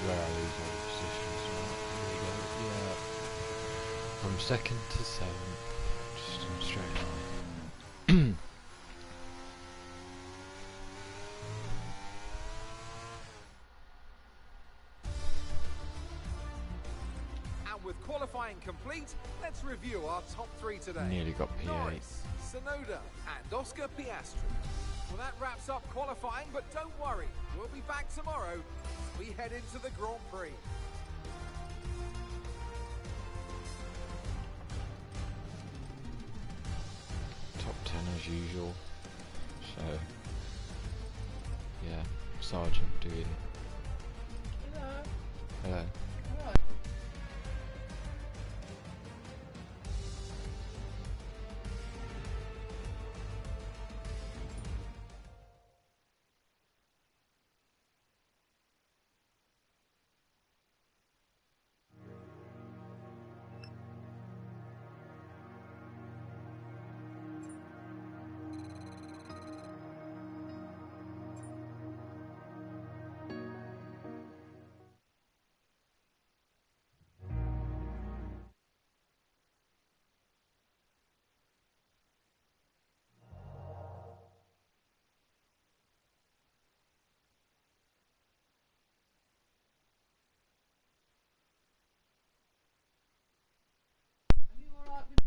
where I lose all the positions. Right, here we go. Yeah. From second to seventh, just in a straight line. And with qualifying complete, let's review our top three today. Nearly got P8. Norris, Tsunoda, and Oscar Piastri. Well, that wraps up qualifying, but don't worry, we'll be back tomorrow as we head into the Grand Prix. Top 10 as usual. So, yeah, Sergeant doing. Hello. Hello. Hello. Are you alright with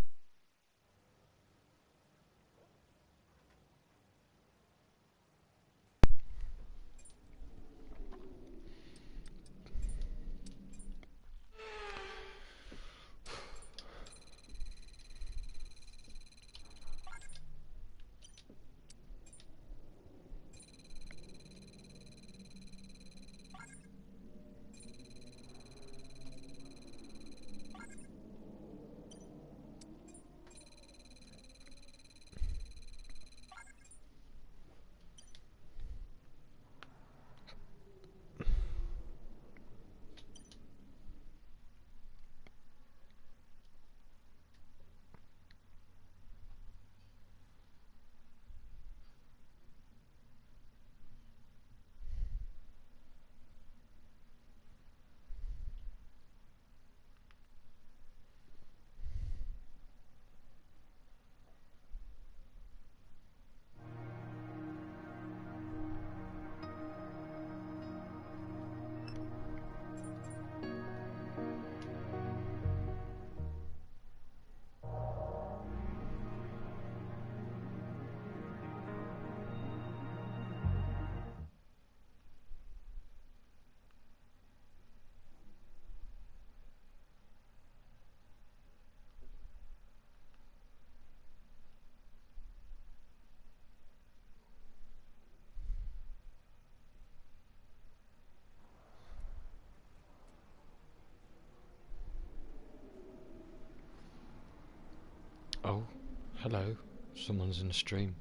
Oh, hello. Someone's in the stream.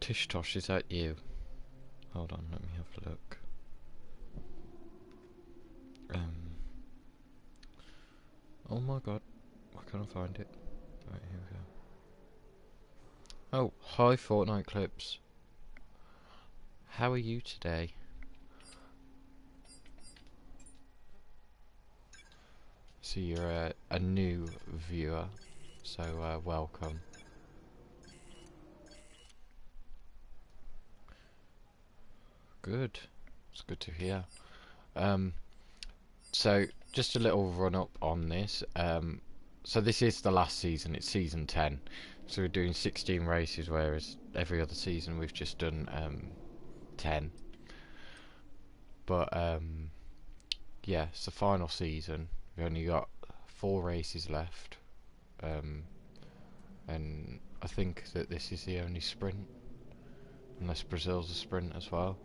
Tish Tosh, is that you? Hold on, let me have a look. Oh my god, why can't I find it? Right, here we go. Oh, hi Fortnite Clips. How are you today? So you're a new viewer, so welcome. Good, it's good to hear. So just a little run up on this. So this is the last season, it's season 10. So we're doing 16 races, whereas every other season we've just done 10. But yeah, it's the final season. We've only got 4 races left. And I think that this is the only sprint, unless Brazil's a sprint as well.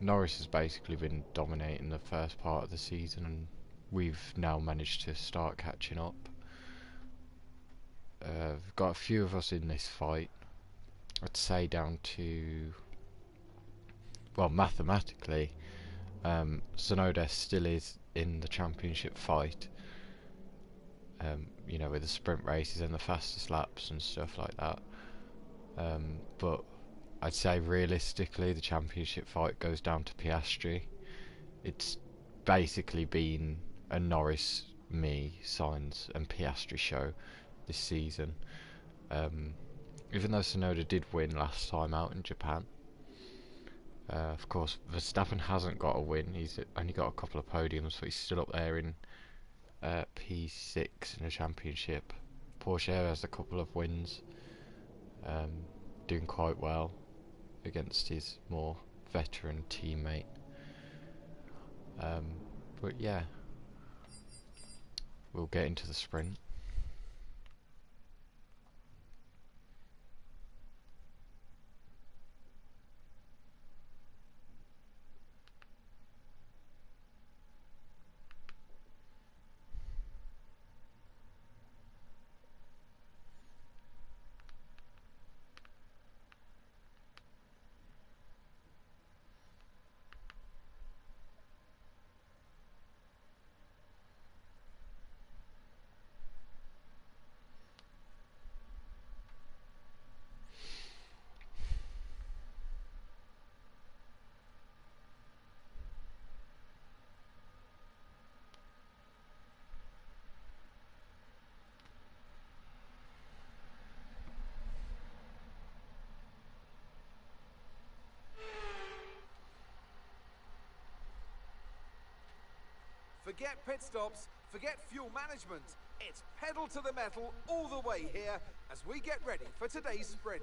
Norris has basically been dominating the first part of the season, and we've now managed to start catching up. We've got a few of us in this fight. I'd say down to, well, mathematically, Tsunoda still is in the championship fight. With the sprint races and the fastest laps and stuff like that. But I'd say realistically the championship fight goes down to Piastri. It's basically been a Norris, me, Sainz and Piastri show this season. Even though Tsunoda did win last time out in Japan. Of course, Verstappen hasn't got a win. He's only got a couple of podiums, but he's still up there in P6 in the championship. Porsche has a couple of wins, doing quite well against his more veteran teammate. But yeah, we'll get into the sprint. Forget pit stops, forget fuel management. It's pedal to the metal all the way here as we get ready for today's sprint.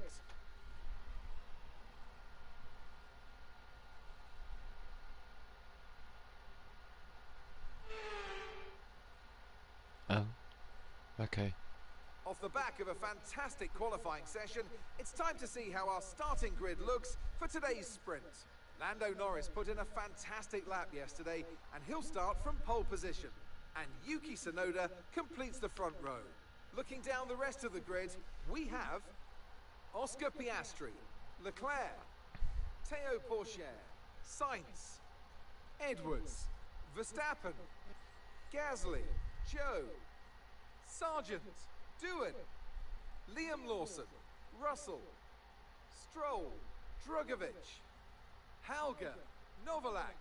Oh, okay. Off the back of a fantastic qualifying session, it's time to see how our starting grid looks for today's sprint. Lando Norris put in a fantastic lap yesterday, and he'll start from pole position. And Yuki Tsunoda completes the front row. Looking down the rest of the grid, we have Oscar Piastri, Leclerc, Théo Pourchaire, Sainz, Edwards, Verstappen, Gasly, Joe, Sargent, Doohan, Liam Lawson, Russell, Stroll, Drugovich, Halger, Novalak,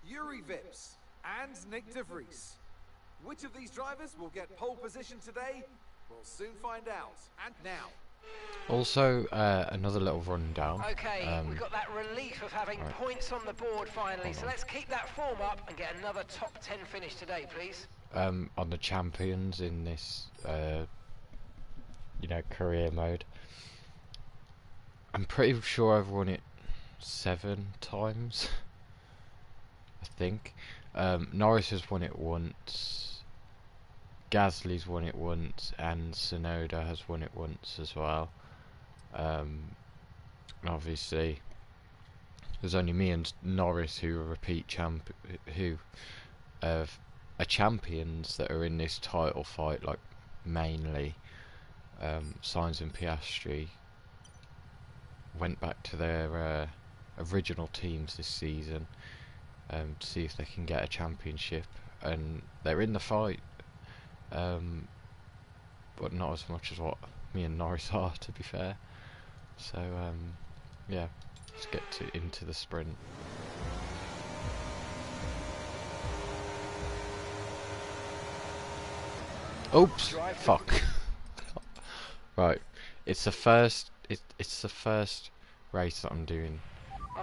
Yuri Vips, and Nick De Vries. Which of these drivers will get pole position today? We'll soon find out. And now. Also, another little rundown. Okay, we've got that relief of having points on the board finally, so let's keep that form up and get another top 10 finish today, please. On the champions in this, career mode. I'm pretty sure I've won it 7 times, I think. Norris has won it once, Gasly's won it once, and Tsunoda has won it once as well. Obviously there's only me and Norris who are champions that are in this title fight, like mainly. Sainz and Piastri went back to their original teams this season to see if they can get a championship, and they're in the fight, but not as much as what me and Norris are, to be fair. So yeah, let's get into the sprint. Oops, fuck. Right, it's the first race that I'm doing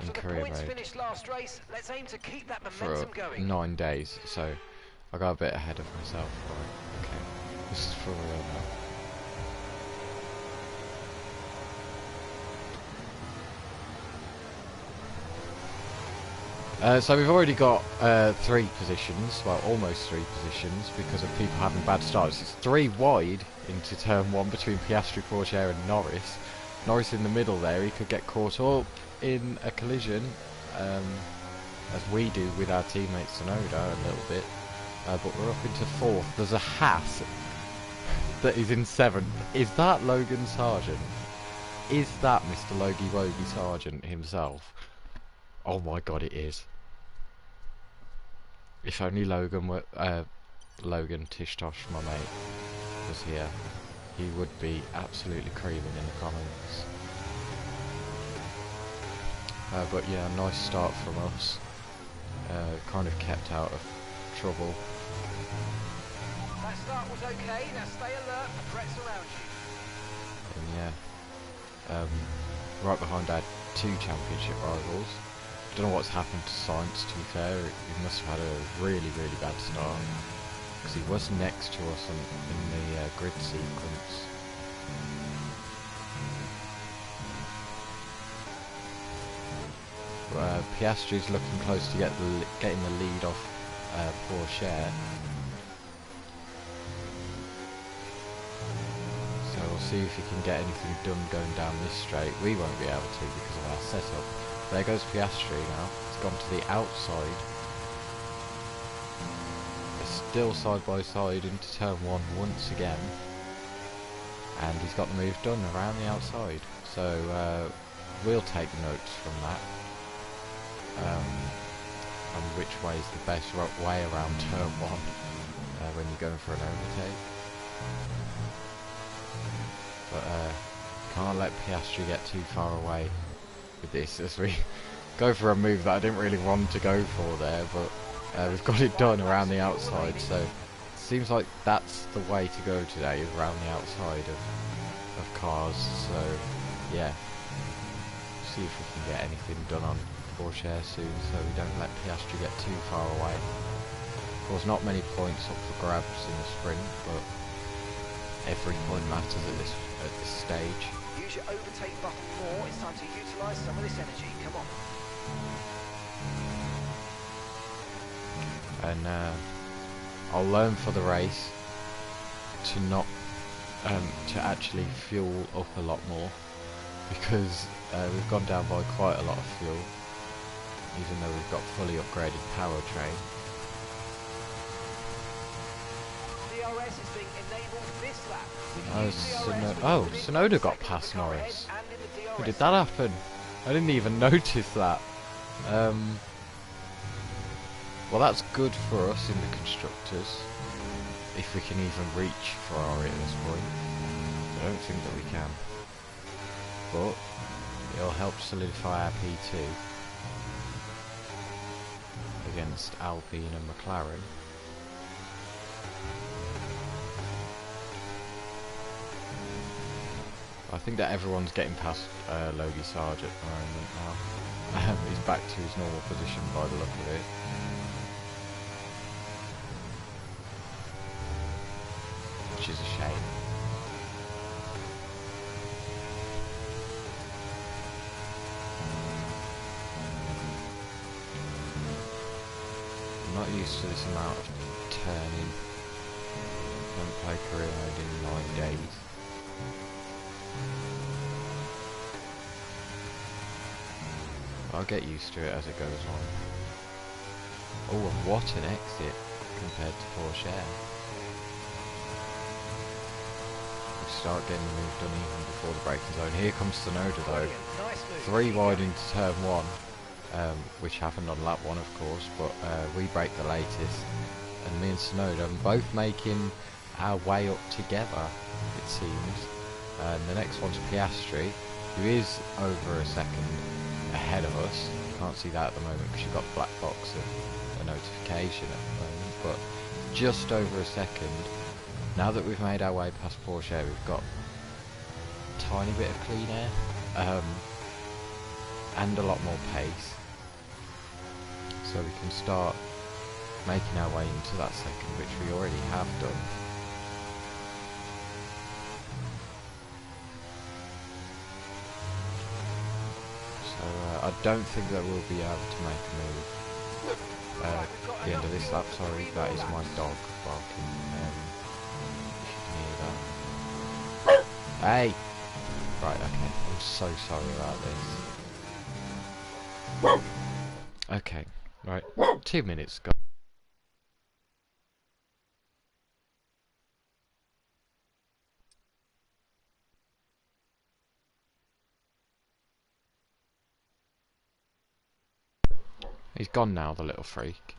in career mode finished last race, let's aim to keep that for momentum going. 9 days, so I got a bit ahead of myself. Right, okay, this is for real now. So we've already got 3 positions, well almost 3 positions, because of people having bad starts. It's 3 wide into turn 1 between Piastri, Pourchaire and Norris. Norris in the middle there, he could get caught up in a collision, as we do with our teammate Tsunoda a little bit, but we're up into 4th. There's a Haas that is in 7th. Is that Logan Sargent? Is that Mr. Logie Wogie Sargent himself? Oh my god, it is. If only Logan were, Logan Tishtosh, my mate, was here, he would be absolutely creaming in the comments. But yeah, nice start from us. Kind of kept out of trouble. That start was okay. Now stay alert. The threats around you. And yeah, right behind our 2 championship rivals. Don't know what's happened to Science, to be fair. He must have had a really, really bad start. Because he was next to us in the grid sequence. Piastri's looking close to getting the lead off Pourchaire. So we'll see if he can get anything done going down this straight. We won't be able to because of our setup. There goes Piastri now. It's gone to the outside. It's still side by side into turn 1 once again. And he's got the move done around the outside. So we'll take notes from that. On which way is the best way around turn 1 when you're going for an overtake. But can't let Piastri get too far away with this as we go for a move that I didn't really want to go for there, but we've got it done around the outside, so it seems like that's the way to go today, is around the outside of cars. So yeah, see if we can get anything done on Pourchaire soon, so we don't let Piastri get too far away. Of course, not many points up for grabs in the sprint, but every point matters at this stage. Use your overtake button more. It's time to utilise some of this energy. Come on. And I'll learn for the race to not to actually fuel up a lot more, because we've gone down by quite a lot of fuel, even though we've got fully upgraded powertrain. DRS is being enabled this lap. Tsunoda got past Norris. How did that happen? I didn't even notice that. Well, that's good for us in the constructors, if we can even reach Ferrari at this point. I don't think that we can, but it'll help solidify our P2 against Alpine and McLaren. I think that everyone's getting past Logie Sarge at the moment now. He's back to his normal position by the look of it. Which is a shame. I'm not used to this amount of turning. I haven't played career mode in 9 days. I'll get used to it as it goes on. Oh, and what an exit compared to Pourchaire. We start getting the move done even before the braking zone. Here comes Tsunoda though. Nice move. 3 wide into turn 1, which happened on lap 1 of course, but we brake the latest. And me and Tsunoda are both making our way up together, it seems. And the next one's Piastri, who is over a second ahead of us. Can't see that at the moment because you've got the black box of a notification at the moment, but just over a second. Now that we've made our way past Pourchaire, we've got a tiny bit of clean air and a lot more pace, so we can start making our way into that second, which we already have done. I don't think that we'll be able to make a move at the end of this lap. Sorry, that is my dog barking. You should hear that. Hey! Right, okay. I'm so sorry about this. Okay, right. 2 minutes go. He's gone now, the little freak.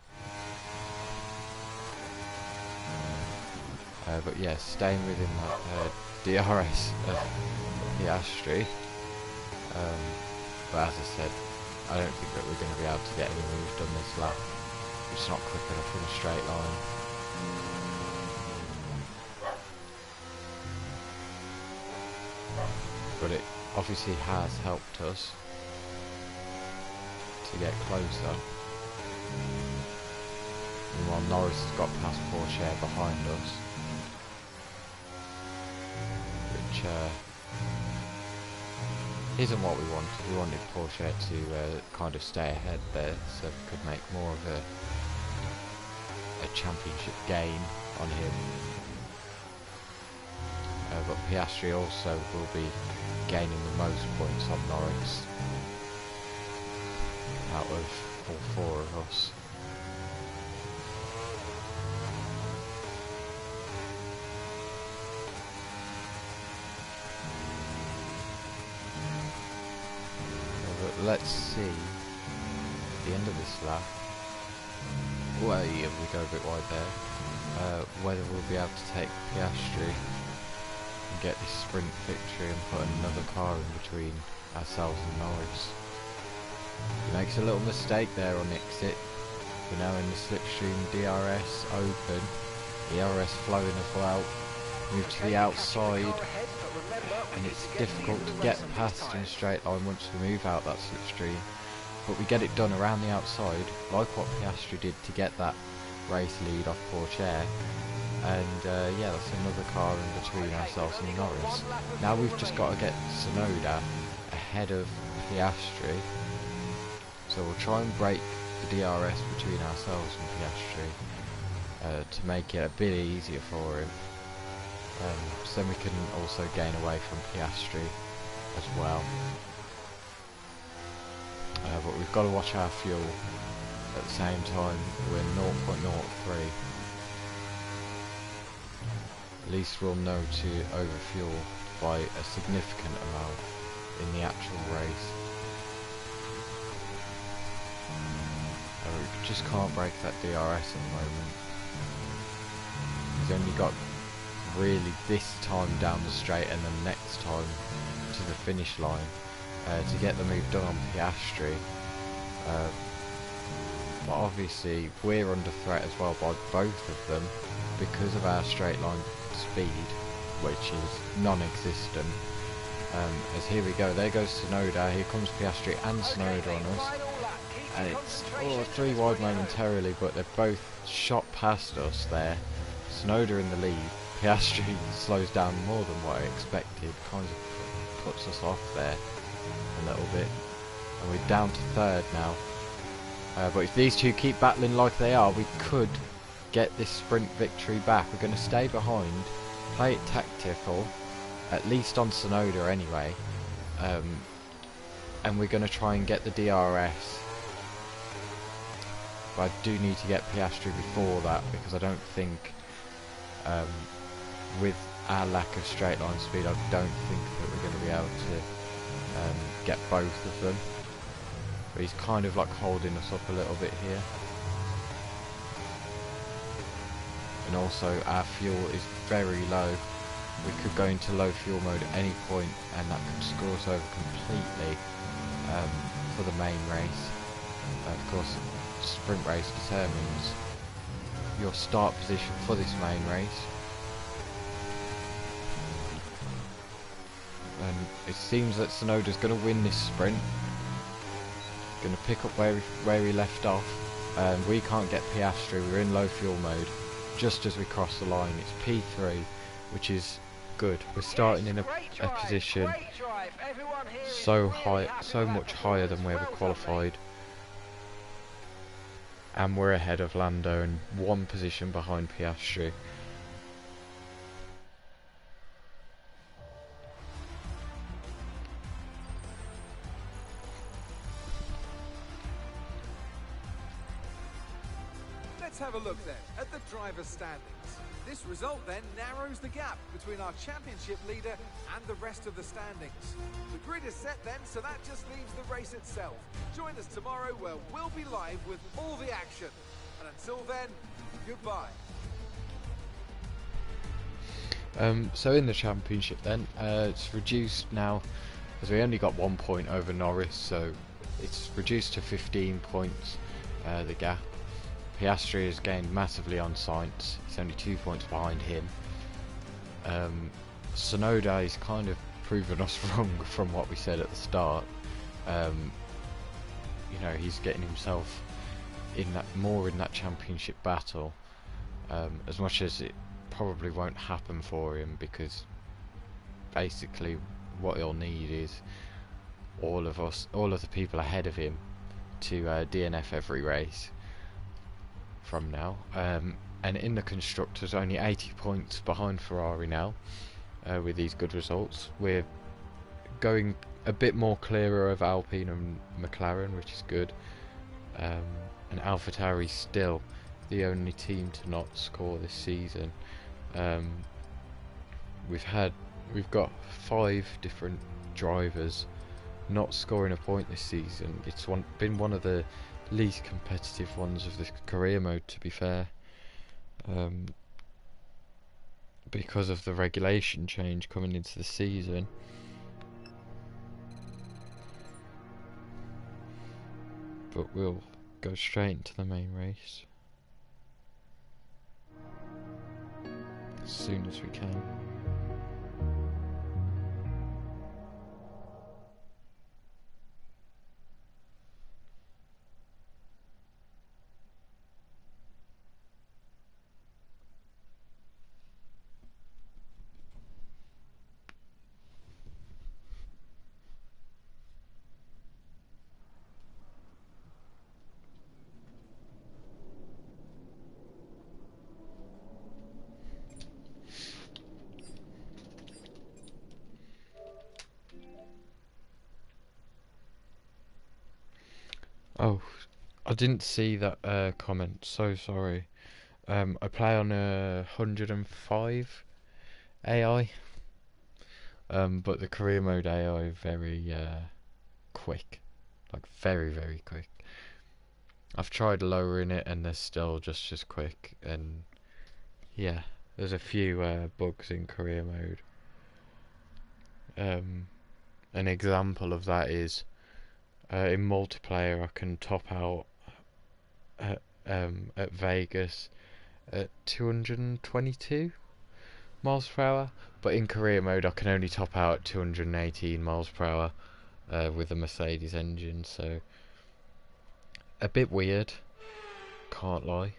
But yeah, staying within that DRS of Piastri. But as I said, I don't think that we're going to be able to get any moves done this lap. It's not quick enough in a straight line. But it obviously has helped us to get closer. And while Norris has got past Porsche behind us, which isn't what we wanted. We wanted Porsche to kind of stay ahead there, so we could make more of a championship gain on him. But Piastri also will be gaining the most points on Norris out of all four of us. But let's see at the end of this lap, well, yeah, we go a bit wide there, whether we'll be able to take Piastri and get this sprint victory and put another car in between ourselves and Norris. He makes a little mistake there on exit. We're now in the slipstream, DRS open, DRS flowing as well. Move to the outside, and it's difficult to get past in a straight line once we move out that slipstream. But we get it done around the outside, like what Piastri did to get that race lead off Porsche. And yeah, that's another car in between ourselves and Norris. Now we've just got to get Tsunoda ahead of Piastri. So we'll try and break the DRS between ourselves and Piastri to make it a bit easier for him. So then we can also gain away from Piastri as well. But we've got to watch our fuel at the same time. We're 0.03. At least we'll know to overfuel by a significant amount in the actual race. We just can't break that DRS at the moment. He's only got really this time down the straight and then next time to the finish line to get the move done on Piastri. But obviously we're under threat as well by both of them because of our straight line speed, which is non-existent. As here we go, there goes Tsunoda, here comes Piastri and Tsunoda on us, and it's three wide momentarily, but they've both shot past us there. Tsunoda in the lead, Piastri slows down more than what I expected, kind of puts us off there a little bit, and we're down to third now. But if these two keep battling like they are, we could get this sprint victory back. We're going to stay behind, play it tactical, at least on Tsunoda anyway, and we're going to try and get the DRS. But I do need to get Piastri before that, because I don't think, with our lack of straight line speed, I don't think that we're going to be able to get both of them. But he's kind of like holding us up a little bit here. And also our fuel is very low. We could go into low fuel mode at any point and that could screw us over completely for the main race. Of course, sprint race determines your start position for this main race. And it seems that Tsunoda's going to win this sprint. Going to pick up where he left off. We can't get Piastri, we're in low fuel mode. Just as we cross the line, it's P3, which is good. We're starting in a position so high, so much higher than where we qualified. And we're ahead of Lando and one position behind Piastri. Let's have a look then at the driver's standings. This result then narrows the gap between our championship leader and the rest of the standings. The grid is set then, so that just leaves the race itself. Join us tomorrow where we'll be live with all the action. And until then, goodbye. So in the championship then, it's reduced now, as we only got 1 point over Norris, so it's reduced to 15 points, the gap. Piastri has gained massively on Sainz. He's only 2 points behind him. Tsunoda is kind of proven us wrong from what we said at the start. You know, he's getting himself in that championship battle, as much as it probably won't happen for him, because basically what he'll need is all of the people ahead of him to DNF every race from now. And in the constructors, only 80 points behind Ferrari now. With these good results, we're going a bit more clearer of Alpine and McLaren, which is good. And AlphaTauri's still the only team to not score this season. We've got 5 different drivers not scoring a point this season. It's been one of the least competitive ones of the career mode, to be fair, because of the regulation change coming into the season. But we'll go straight into the main race as soon as we can. Oh, I didn't see that comment, so sorry. I play on a 105 AI, but the career mode AI very quick, like very, very quick. I've tried lowering it and they're still just as quick, and yeah, there's a few bugs in career mode. An example of that is in multiplayer I can top out at Vegas at 222 miles per hour, but in career mode I can only top out at 218 miles per hour with the Mercedes engine, so a bit weird, can't lie.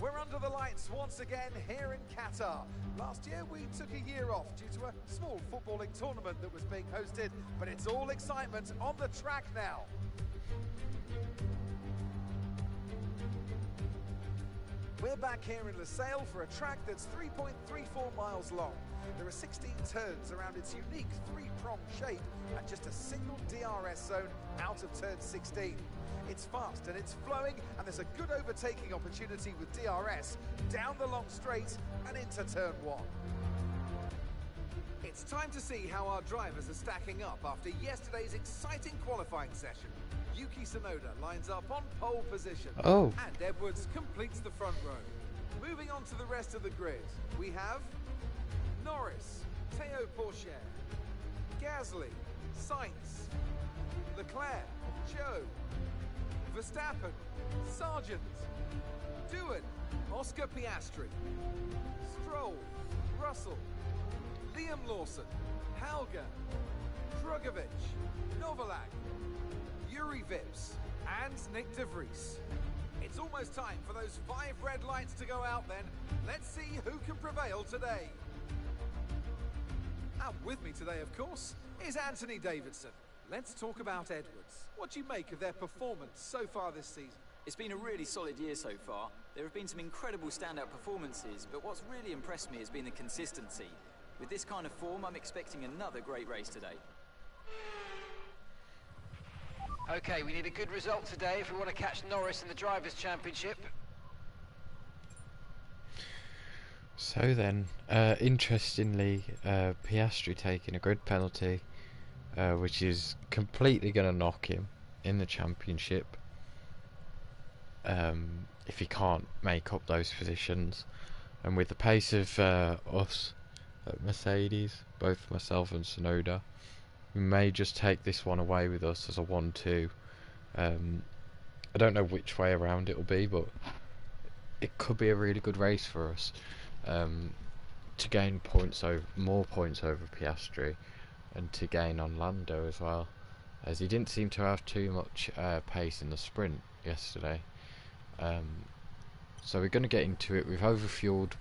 We're under the lights once again here in Qatar. Last year we took a year off due to a small footballing tournament that was being hosted, but it's all excitement on the track now. We're back here in Losail for a track that's 3.34 miles long. There are 16 turns around its unique 3-prong shape and just a single DRS zone out of turn 16. It's fast and it's flowing, and there's a good overtaking opportunity with DRS down the long straight and into turn 1. It's time to see how our drivers are stacking up after yesterday's exciting qualifying session. Yuki Tsunoda lines up on pole position, and Edwards completes the front row. Moving on to the rest of the grid, we have Norris, Théo Pourchaire, Gasly, Sainz, Leclerc, Joe, Verstappen, Sargent, Doohan, Oscar Piastri, Stroll, Russell, Liam Lawson, Halger, Drugovich, Novalak, Yuri Vips, and Nick De Vries. It's almost time for those 5 red lights to go out then. Let's see who can prevail today. And with me today, of course, is Anthony Davidson. Let's talk about Edwards. What do you make of their performance so far this season? It's been a really solid year so far. There have been some incredible standout performances, but what's really impressed me has been the consistency. With this kind of form, I'm expecting another great race today. Okay, we need a good result today if we want to catch Norris in the Drivers' Championship. So then, interestingly, Piastri taking a grid penalty, which is completely going to knock him in the championship if he can't make up those positions. And with the pace of us at Mercedes, both myself and Tsunoda, We may just take this one away with us as a 1-2. I don't know which way around it'll be, but it could be a really good race for us to gain more points over Piastri, and to gain on Lando as well, as he didn't seem to have too much pace in the sprint yesterday. So we're going to get into it. We've overfueled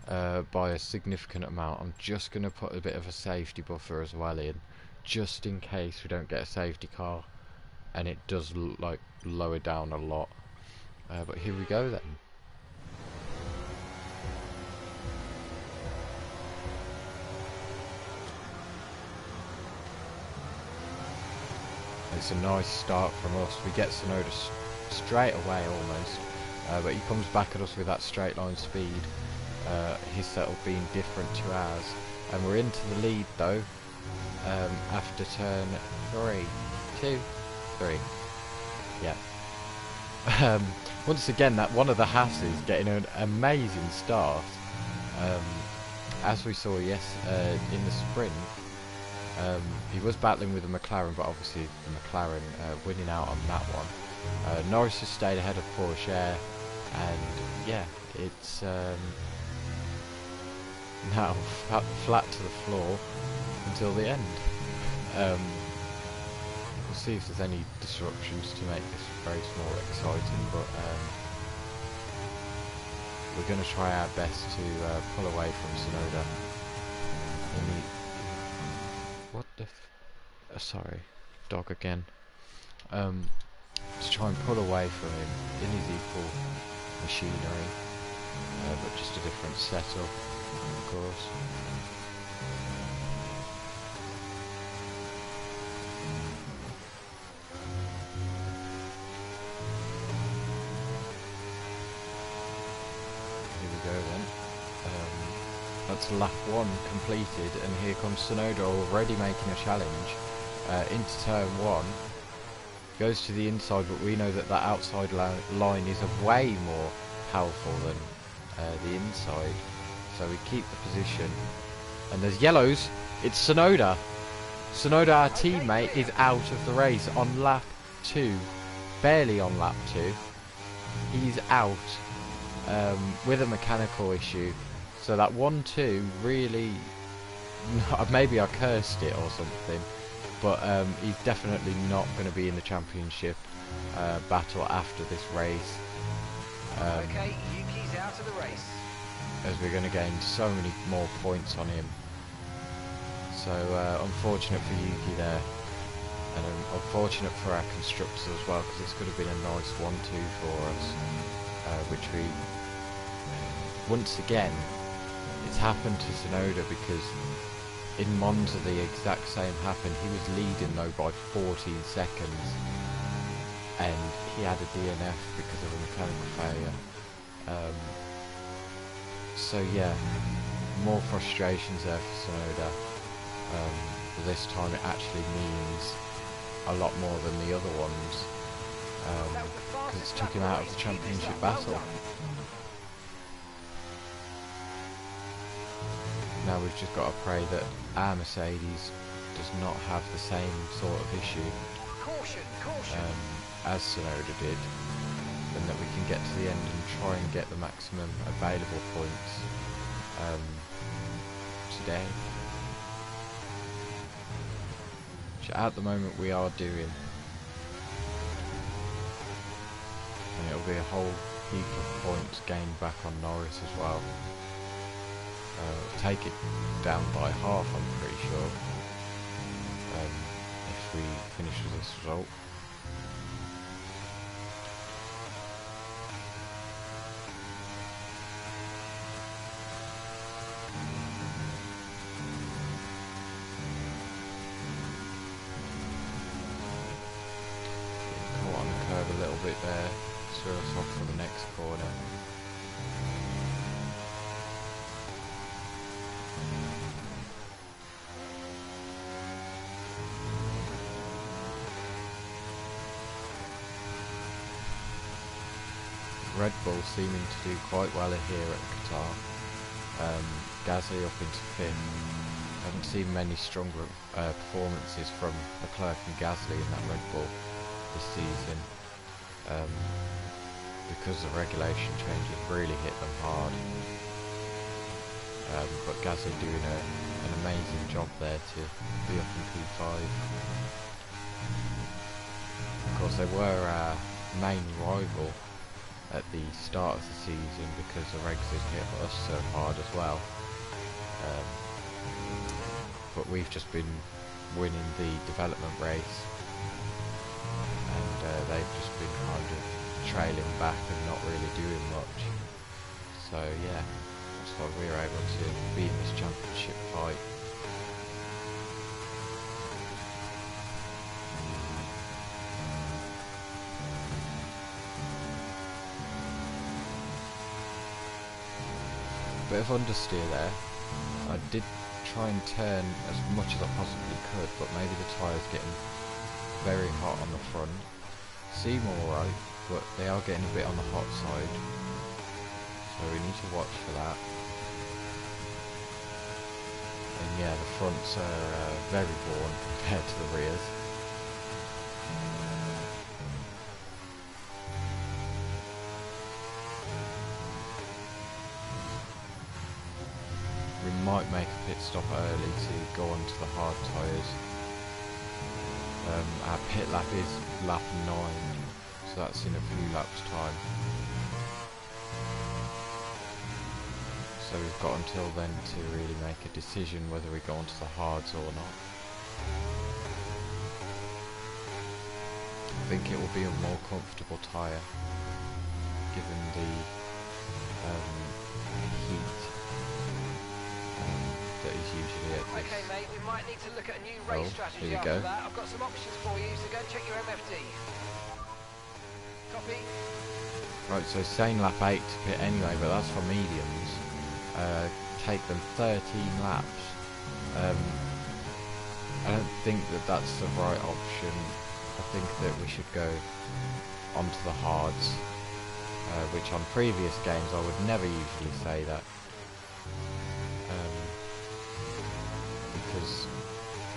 by a significant amount. I'm just going to put a bit of a safety buffer as well in, just in case we don't get a safety car and it does like lower down a lot. But here we go then. It's a nice start from us. We get Tsunoda straight away almost, but he comes back at us with that straight line speed. His setup being different to ours, and we're into the lead though after turn 3. Yeah. Once again, that one of the Hasses getting an amazing start, as we saw in the sprint. He was battling with the McLaren, but obviously the McLaren winning out on that one. Norris has stayed ahead of Porsche, and yeah, it's now flat to the floor until the end. We'll see if there's any disruptions to make this race more exciting, but we're going to try our best to pull away from Tsunoda. What the sorry, dog again. To try and pull away from him in his equal machinery, but just a different setup, of course. Here we go then. That's lap 1 completed, and here comes Tsunoda already making a challenge into turn 1. Goes to the inside, but we know that that outside line is way more powerful than the inside, so we keep the position. And there's yellows. It's Tsunoda. Tsunoda, our teammate, is out of the race on lap 2, barely on lap 2. He's out with a mechanical issue. So that 1-2 really, maybe I cursed it or something, but he's definitely not going to be in the championship battle after this race. Okay, Yuki's out of the race. As we're going to gain so many more points on him. So unfortunate for Yuki there, and unfortunate for our constructors as well, because this could have been a nice 1-2 for us, which we, once again, it's happened to Tsunoda, because in Monza the exact same happened. He was leading though by 14 seconds, and he had a DNF because of a mechanical failure. So yeah, more frustrations there for Tsunoda. But this time it actually means a lot more than the other ones, because it's took him out of the championship battle. Now we've just got to pray that our Mercedes does not have the same sort of issue as Tsunoda did, and that we can get to the end and try and get the maximum available points today, which at the moment we are doing, and it'll be a whole heap of points gained back on Norris as well. Take it down by half, I'm pretty sure, if we finish with this result. Getting caught on the curve a little bit there, throw us off for the next corner. Red Bull seeming to do quite well here at Qatar. Gasly up into 5th, haven't seen many stronger performances from Leclerc and Gasly in that Red Bull this season, because the regulation changes really hit them hard. But Gasly doing an amazing job there to be up in P5. Of course, they were our main rival at the start of the season because the regs had hit us so hard as well. But we've just been winning the development race, and they've just been kind of trailing back and not really doing much. So yeah, that's why we were able to be in this championship fight. Bit of understeer there. I did try and turn as much as I possibly could, but maybe the tyres getting very hot on the front. Seem alright, but they are getting a bit on the hot side, so we need to watch for that. And yeah, the fronts are very worn compared to the rears. We might make a pit stop early to go on to the hard tyres. Our pit lap is lap 9, so that's in a few laps time. So we've got until then to really make a decision whether we go onto the hards or not. I think it will be a more comfortable tyre, given the heat that is usually at this. Okay, mate, we might need to look at a new race strategy here we after go. that. I've got some options for you, so go and check your MFD. Copy. Right, so saying lap 8 to pit anyway, but that's for mediums. Take them 13 laps. I don't think that that's the right option. I think that we should go onto the hards, which on previous games I would never usually say that. Because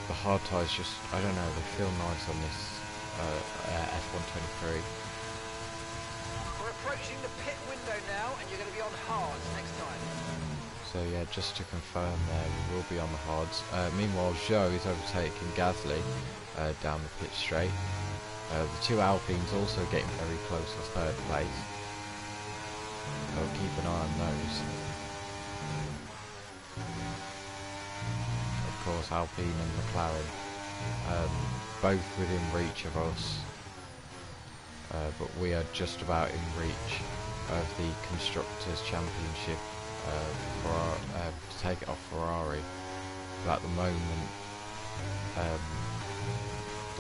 the hard tyres just, I don't know, they feel nice on this F123. We're approaching the pit window now, and you're going to be on hards next time. So yeah, just to confirm there, we will be on the hards. Meanwhile, Zhou is overtaking Gasly down the pit straight. The two Alpines also getting very close to third place. So keep an eye on those. Of course, Alpine and McLaren, both within reach of us, but we are just about in reach of the Constructors' Championship to take it off Ferrari. But at the moment,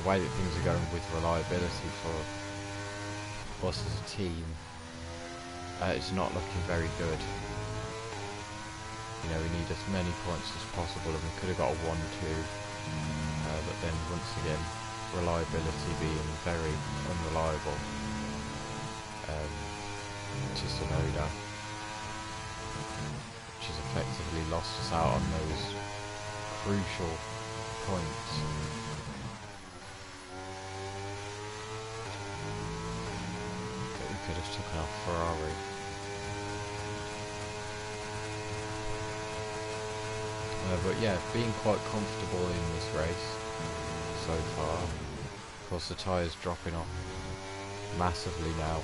the way that things are going with reliability for us as a team, it's not looking very good. You know, we need as many points as possible, and we could have got a 1-2, but then once again, reliability being very unreliable to Tsunoda, which has effectively lost us out on those crucial points. That we could have taken off Ferrari. But yeah, being quite comfortable in this race so far. Of course, the tyres dropping off massively now,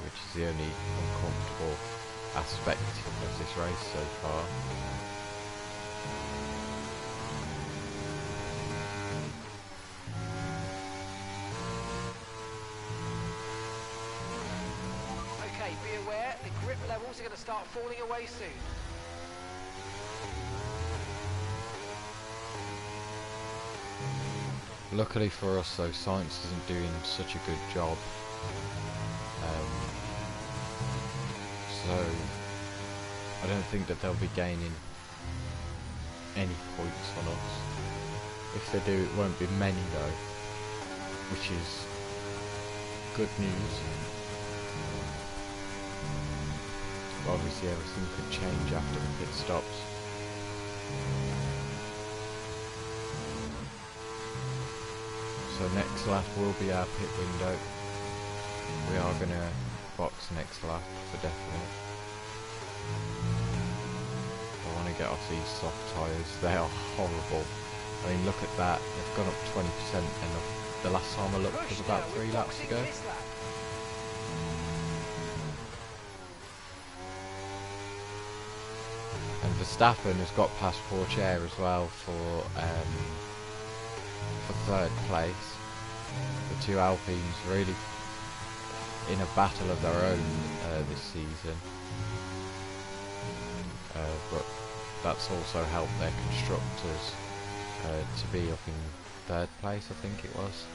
which is the only uncomfortable aspect of this race so far. Okay, be aware, the grip levels are going to start falling away soon. Luckily for us though, Sainz isn't doing such a good job. So I don't think that they'll be gaining any points on us. If they do, it won't be many though, which is good news. But obviously everything could change after the pit stops. So next lap will be our pit window. We are going to box next lap for definite. I want to get off these soft tyres. They are horrible. I mean, look at that. They've gone up 20%, and the last time I looked was about 3 laps ago. And Verstappen has got past Pourchaire as well for 3rd place. The two Alpines really in a battle of their own this season, but that's also helped their constructors to be up in 3rd place, I think it was.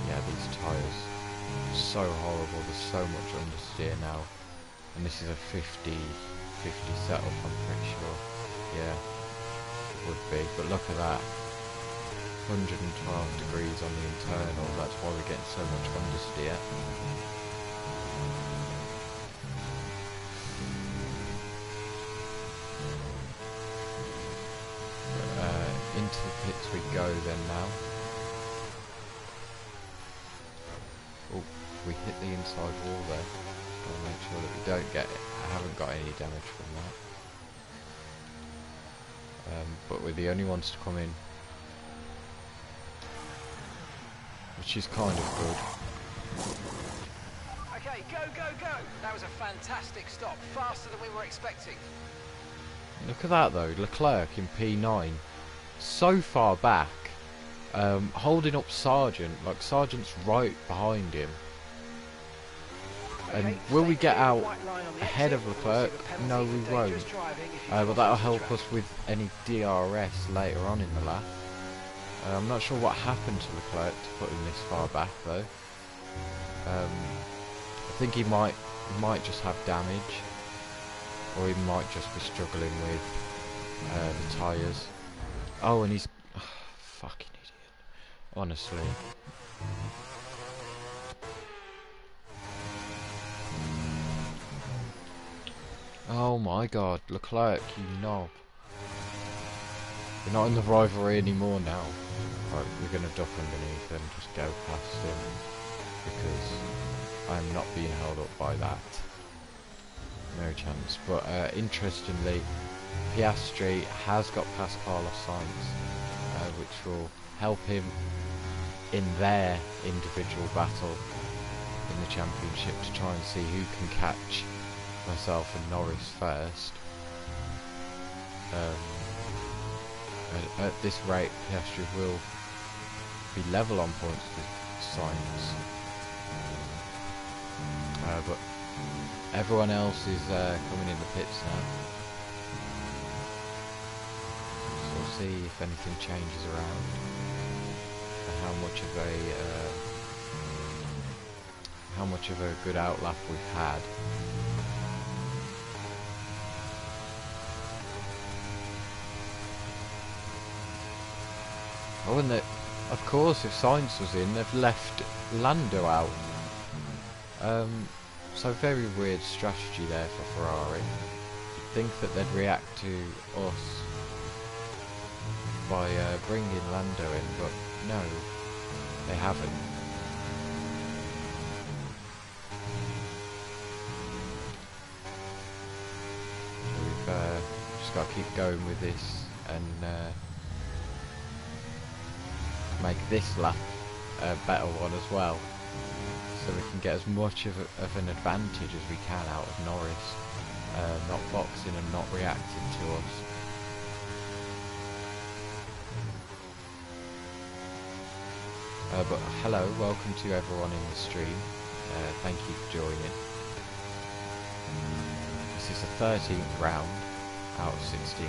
Yeah, these tyres are so horrible. There's so much understeer now, and this is a 50 setup, I'm pretty sure. Yeah, it would be, but look at that. 112 degrees on the internal, that's why we're getting so much understeer. Into the pits we go then now. Oh, we hit the inside wall there. Gotta make sure that we don't get it. I haven't got any damage from that. But we're the only ones to come in, which is kind of good. Okay, go, go, go! That was a fantastic stop, faster than we were expecting. Look at that though, Leclerc in P9, so far back, holding up Sargent, like Sargent's right behind him. And will we get out ahead of Leclerc? No, we won't. But that'll help us with any DRS later on in the lap. I'm not sure what happened to Leclerc to put him this far back though. I think he might just have damage, or he might just be struggling with the tyres. Oh, and he's fucking idiot, honestly. Oh my god, Leclerc, you knob. We're not in the rivalry anymore now. Right, we're going to duck underneath and just go past him, because I'm not being held up by that. No chance. But interestingly, Piastri has got past Carlos Sainz, which will help him in their individual battle in the championship to try and see who can catch myself and Norris first. At this rate, Piastri will be level on points with Sainz, but everyone else is coming in the pits now, so we'll see if anything changes around and how much of a good outlap we've had. Oh, and of course, if Sainz was in, they've left Lando out. So very weird strategy there for Ferrari. You'd think that they'd react to us by bringing Lando in, but no, they haven't. So we've just got to keep going with this and make this lap a better one as well, so we can get as much of an advantage as we can out of Norris, not boxing and not reacting to us. But hello, welcome to everyone in the stream. Thank you for joining. This is the 13th round out of 16,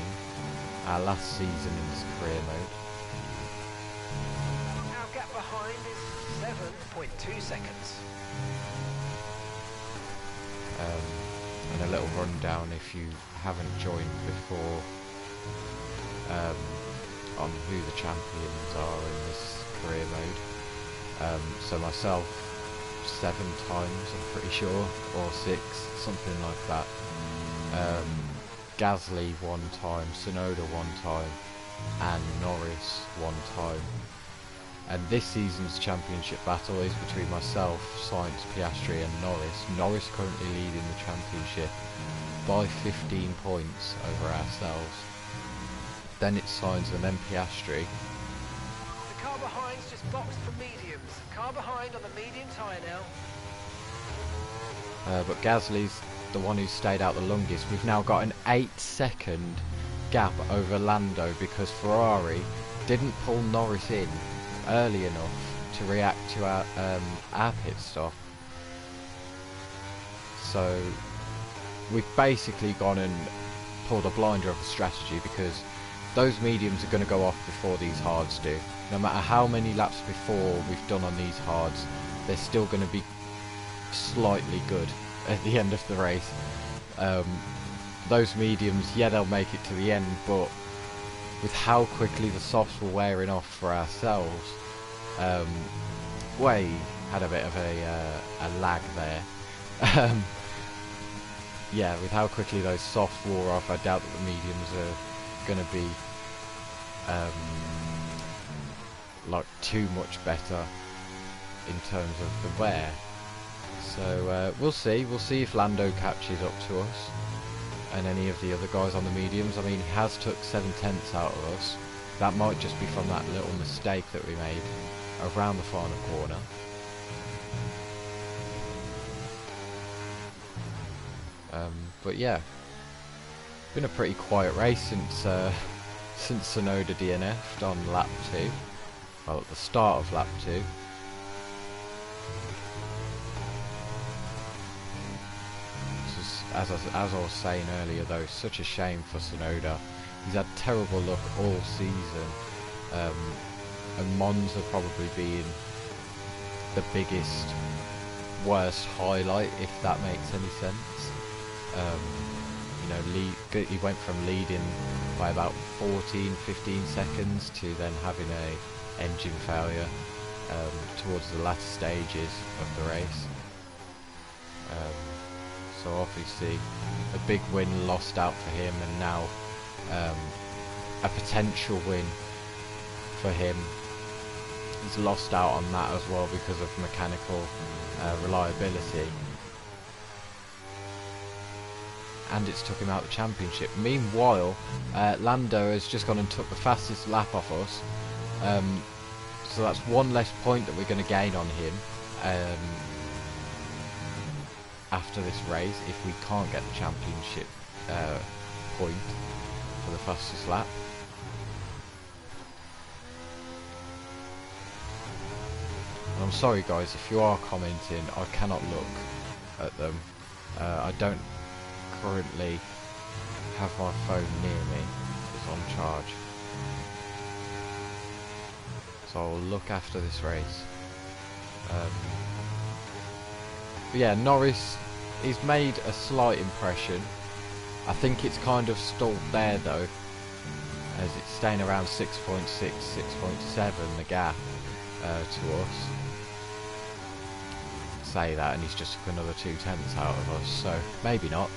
our last season in this career mode. Behind is 7.2 seconds. And a little rundown if you haven't joined before on who the champions are in this career mode. So myself, 7 times, I'm pretty sure, or 6, something like that. Gasly 1 time, Tsunoda 1 time, and Norris 1 time. And this season's championship battle is between myself, Sainz, Piastri and Norris. Norris currently leading the championship by 15 points over ourselves. Then it's Sainz and then Piastri. The car behind's just boxed for mediums. Car behind on the medium tyre now. But Gasly's the one who stayed out the longest. We've now got an 8-second gap over Lando because Ferrari didn't pull Norris in early enough to react to our pit stop. So we've basically gone and pulled a blinder of a strategy because those mediums are going to go off before these hards do. No matter how many laps before we've done on these hards, they're still going to be slightly good at the end of the race. Those mediums, yeah, they'll make it to the end, but with how quickly the softs were wearing off for ourselves, we had a bit of a lag there. Yeah, with how quickly those softs wore off, I doubt that the mediums are going to be like too much better in terms of the wear. So we'll see if Lando catches up to us and any of the other guys on the mediums. I mean, he has took 7/10 out of us. That might just be from that little mistake that we made around the final corner. But yeah, been a pretty quiet race since Tsunoda DNF'd on lap 2. Well, at the start of lap 2. As I was saying earlier though, such a shame for Tsunoda. He's had terrible luck all season, and Monza probably being the biggest, worst highlight, if that makes any sense. You know, he went from leading by about 14-15 seconds to then having a engine failure towards the last stages of the race. So obviously a big win lost out for him, and now a potential win for him. He's lost out on that as well because of mechanical reliability, and it's took him out of the championship. Meanwhile, Lando has just gone and took the fastest lap off us, so that's one less point that we're going to gain on him after this race if we can't get the championship point for the fastest lap. And I'm sorry guys if you are commenting, I cannot look at them. I don't currently have my phone near me, it's on charge, so I'll look after this race. But yeah, Norris, he's made a slight impression. I think it's kind of stalled there though, as it's staying around 6.6, 6.7 the gap to us. Say that and he's just took another 2/10 out of us, so maybe not.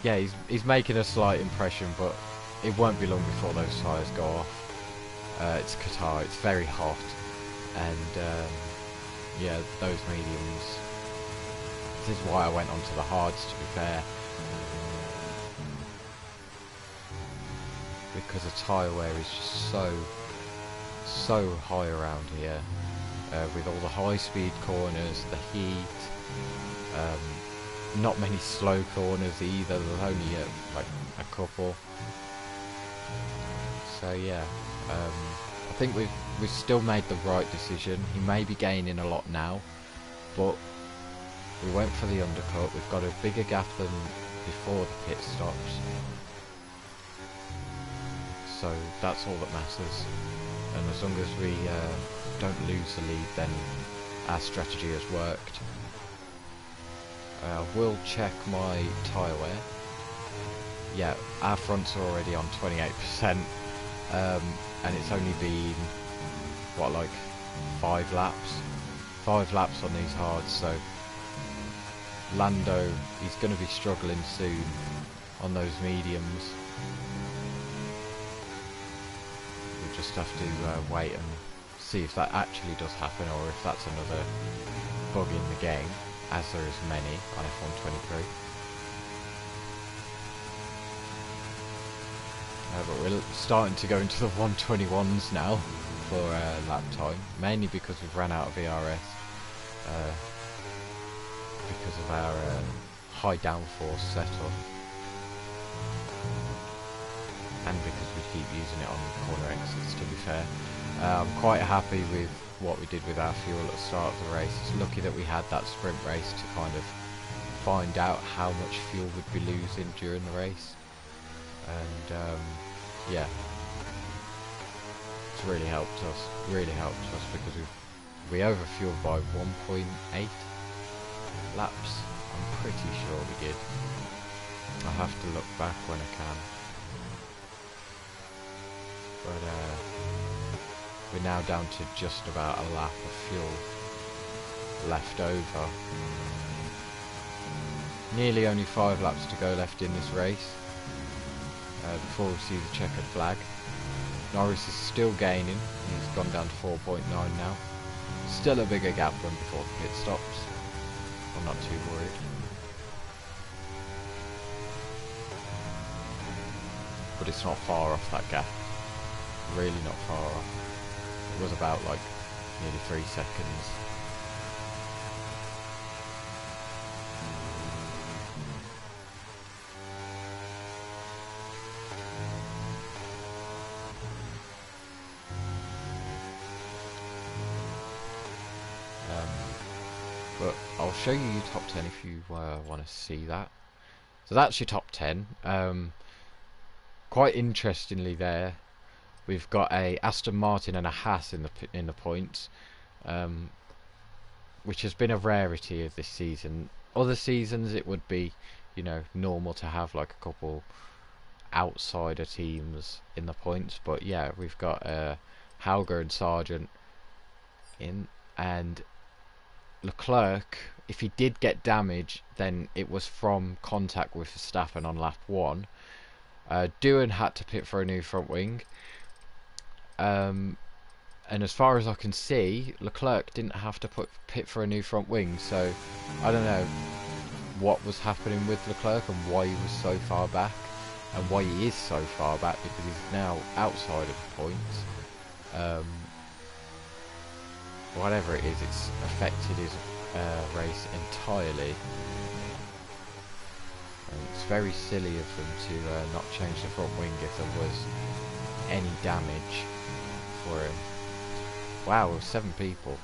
Yeah, he's making a slight impression, but it won't be long before those tyres go off. It's Qatar, it's very hot, and yeah, those mediums. This is why I went onto the hards, to be fair, because the tyre wear is just so high around here, with all the high speed corners, the heat, not many slow corners either. There's only like a couple. So yeah, I think we've still made the right decision. He may be gaining a lot now, but we went for the undercut. We've got a bigger gap than before the pit stops, so that's all that matters. And as long as we don't lose the lead, then our strategy has worked. We'll check my tyre wear. Yeah, our fronts are already on 28%, and it's only been, what, like 5 laps 5 laps on these hards, so Lando, he's going to be struggling soon on those mediums. We just have to wait and see if that actually does happen, or if that's another bug in the game, as there is many on F1 23. But we're starting to go into the 121s now for lap time, mainly because we've ran out of ERS because of our high downforce setup, and because we keep using it on corner exits, to be fair. I'm quite happy with what we did with our fuel at the start of the race. It's lucky that we had that sprint race to kind of find out how much fuel we'd be losing during the race, and yeah, it's really helped us, because we overfueled by 1.8 laps, I'm pretty sure we did. I'll have to look back when I can. But we're now down to just about a lap of fuel left over. Nearly only 5 laps to go left in this race before we see the checkered flag. Norris is still gaining, he's gone down to 4.9 now. Still a bigger gap than before the pit stops. I'm not too worried. But it's not far off that gap. Really not far off. It was about like nearly 3 seconds. But I'll show you your top 10 if you want to see that. So that's your top 10. Quite interestingly there, we've got a Aston Martin and a Haas in the points, which has been a rarity of this season. Other seasons it would be, you know, normal to have like a couple outsider teams in the points, but yeah, we've got Hauger and Sargent in, and Leclerc, if he did get damage, then it was from contact with Verstappen on lap 1. Doohan had to pit for a new front wing, and as far as I can see, Leclerc didn't have to pit for a new front wing, so I don't know what was happening with Leclerc and why he was so far back, and why he is so far back, because he's now outside of the points. Whatever it is, it's affected his race entirely. And it's very silly of them to not change the front wing if there was any damage for him. Wow, 7 people.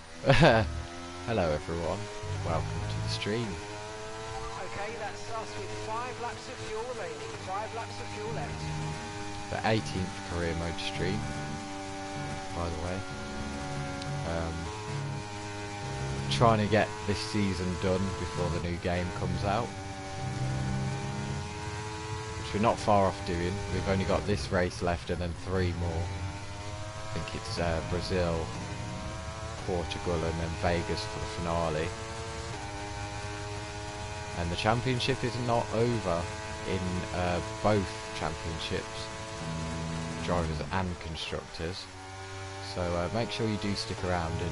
Hello everyone, welcome to the stream. Okay, that's us with 5 laps of fuel remaining, 5 laps of fuel left. The 18th career mode stream, by the way. Trying to get this season done before the new game comes out, which we're not far off doing. We've only got this race left and then 3 more. I think it's Brazil, Portugal and then Vegas for the finale. And the championship is not over in both championships, drivers and constructors, so make sure you do stick around. And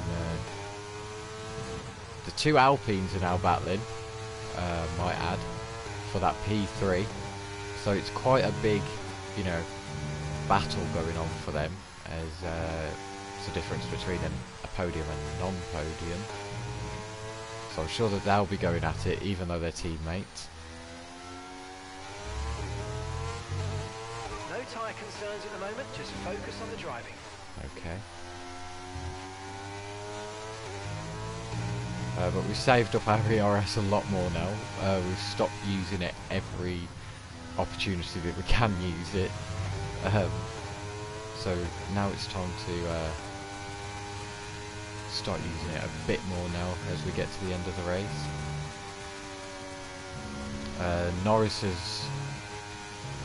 the 2 Alpines are now battling, might add, for that P3. So it's quite a big, you know, battle going on for them, as it's a difference between a podium and non-podium. So I'm sure that they'll be going at it, even though they're teammates. No tyre concerns at the moment, just focus on the driving. Okay. But we've saved up our ERS a lot more now. We've stopped using it every opportunity that we can use it. So now it's time to start using it a bit more now as we get to the end of the race. Norris has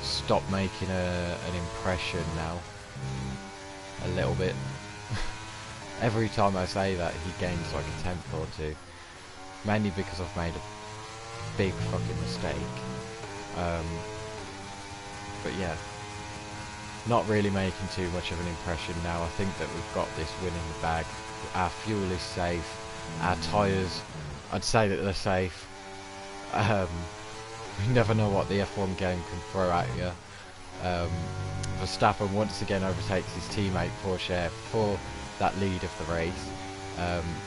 stopped making an impression now, a little bit. Every time I say that, he gains like a tenth or two. Mainly because I've made a big fucking mistake. But yeah, not really making too much of an impression now. I think that we've got this win in the bag. Our fuel is safe. Our tyres, I'd say that they're safe. You never know what the F1 game can throw at you. Verstappen once again overtakes his teammate Porsche for that lead of the race.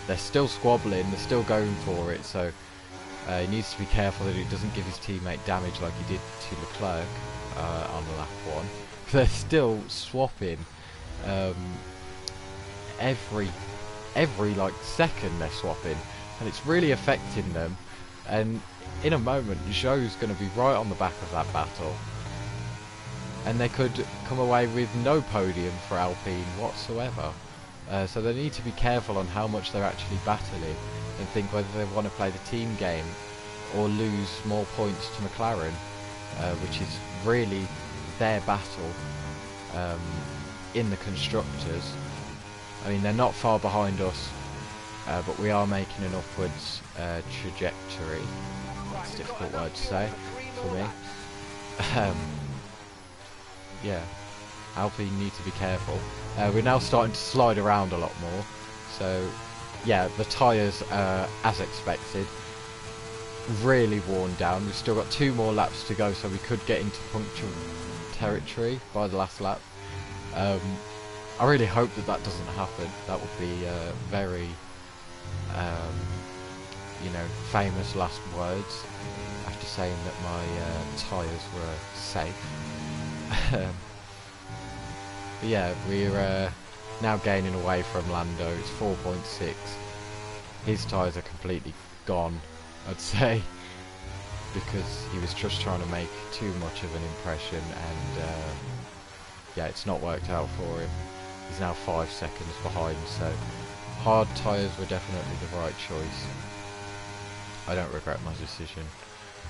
They're still squabbling, they're still going for it, so he needs to be careful that he doesn't give his teammate damage like he did to Leclerc on lap 1. They're still swapping every like second they're swapping, and it's really affecting them. And in a moment, Zhou's going to be right on the back of that battle, and they could come away with no podium for Alpine whatsoever. So they need to be careful on how much they're actually battling, and think whether they want to play the team game or lose more points to McLaren, which is really their battle in the constructors. I mean, they're not far behind us, but we are making an upwards trajectory. That's a difficult word to say for me. Yeah, Alpine need to be careful. We're now starting to slide around a lot more, so yeah, the tyres, as expected, really worn down. We've still got 2 more laps to go, so we could get into puncture territory by the last lap. I really hope that that doesn't happen. That would be very, you know, famous last words after saying that my tyres were safe. But yeah, we're now gaining away from Lando. It's 4.6. His tyres are completely gone, I'd say, because he was just trying to make too much of an impression, and yeah, it's not worked out for him. He's now 5 seconds behind, so hard tyres were definitely the right choice. I don't regret my decision.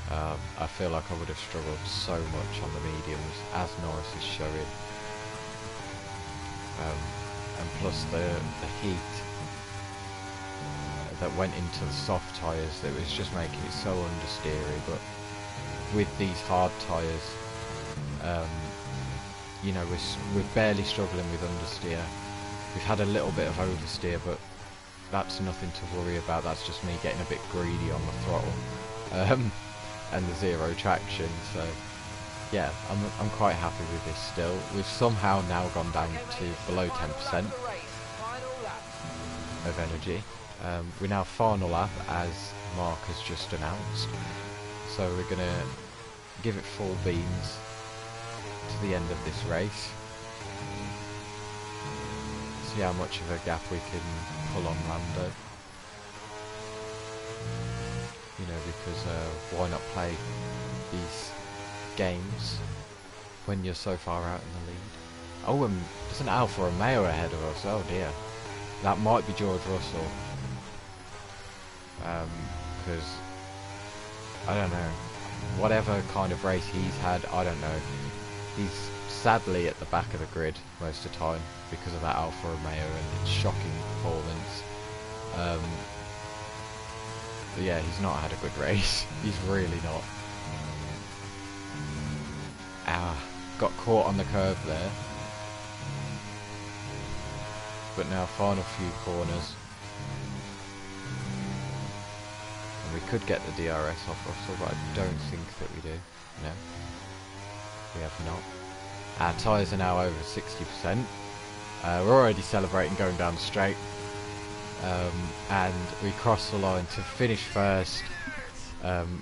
I feel like I would have struggled so much on the mediums, as Norris is showing. And plus the heat that went into the soft tyres, that was just making it so understeery. But with these hard tyres, you know, we're barely struggling with understeer. We've had a little bit of oversteer, but that's nothing to worry about. That's just me getting a bit greedy on the throttle, and the zero traction. So yeah, I'm quite happy with this still. We've somehow now gone down to below 10% of energy. We're now final lap, as Mark has just announced. So we're gonna give it full beans to the end of this race. See how much of a gap we can pull on Lando. You know, because why not play these games when you're so far out in the lead? Oh, and there's an Alfa Romeo ahead of us. Oh dear, that might be George Russell. Because I don't know, whatever kind of race he's had, I don't know. He's sadly at the back of the grid most of the time because of that Alfa Romeo and its shocking performance. But yeah, he's not had a good race. He's really not. Got caught on the curve there. But now final few corners. And we could get the DRS off Russell, but I don't think that we do. No. We have not. Our tyres are now over 60%. We're already celebrating going down the straight. And we cross the line to finish first.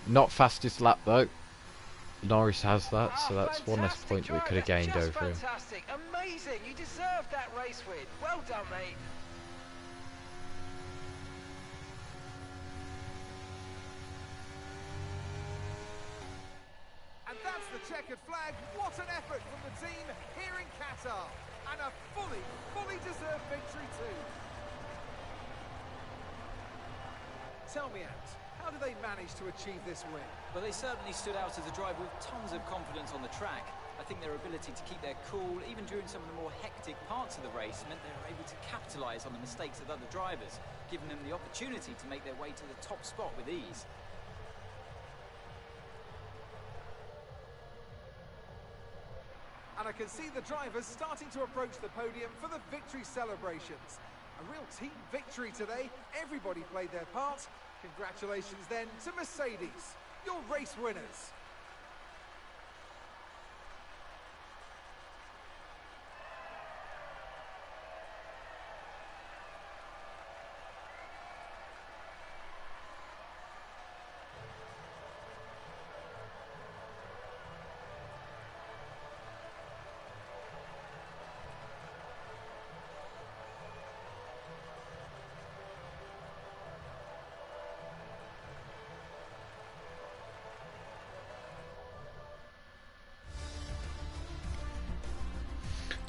Not fastest lap though. Norris has that, so that's one less point that we could have gained over him. Fantastic, amazing! You deserved that race win. Well done, mate. And that's the checkered flag. What an effort from the team here in Qatar. And a fully deserved victory too. Tell me, Ant, how did they manage to achieve this win? Well, they certainly stood out as a driver with tons of confidence on the track. I think their ability to keep their cool, even during some of the more hectic parts of the race, meant they were able to capitalise on the mistakes of other drivers, giving them the opportunity to make their way to the top spot with ease. And I can see the drivers starting to approach the podium for the victory celebrations. A real team victory today. Everybody played their part. Congratulations then to Mercedes, your race winners.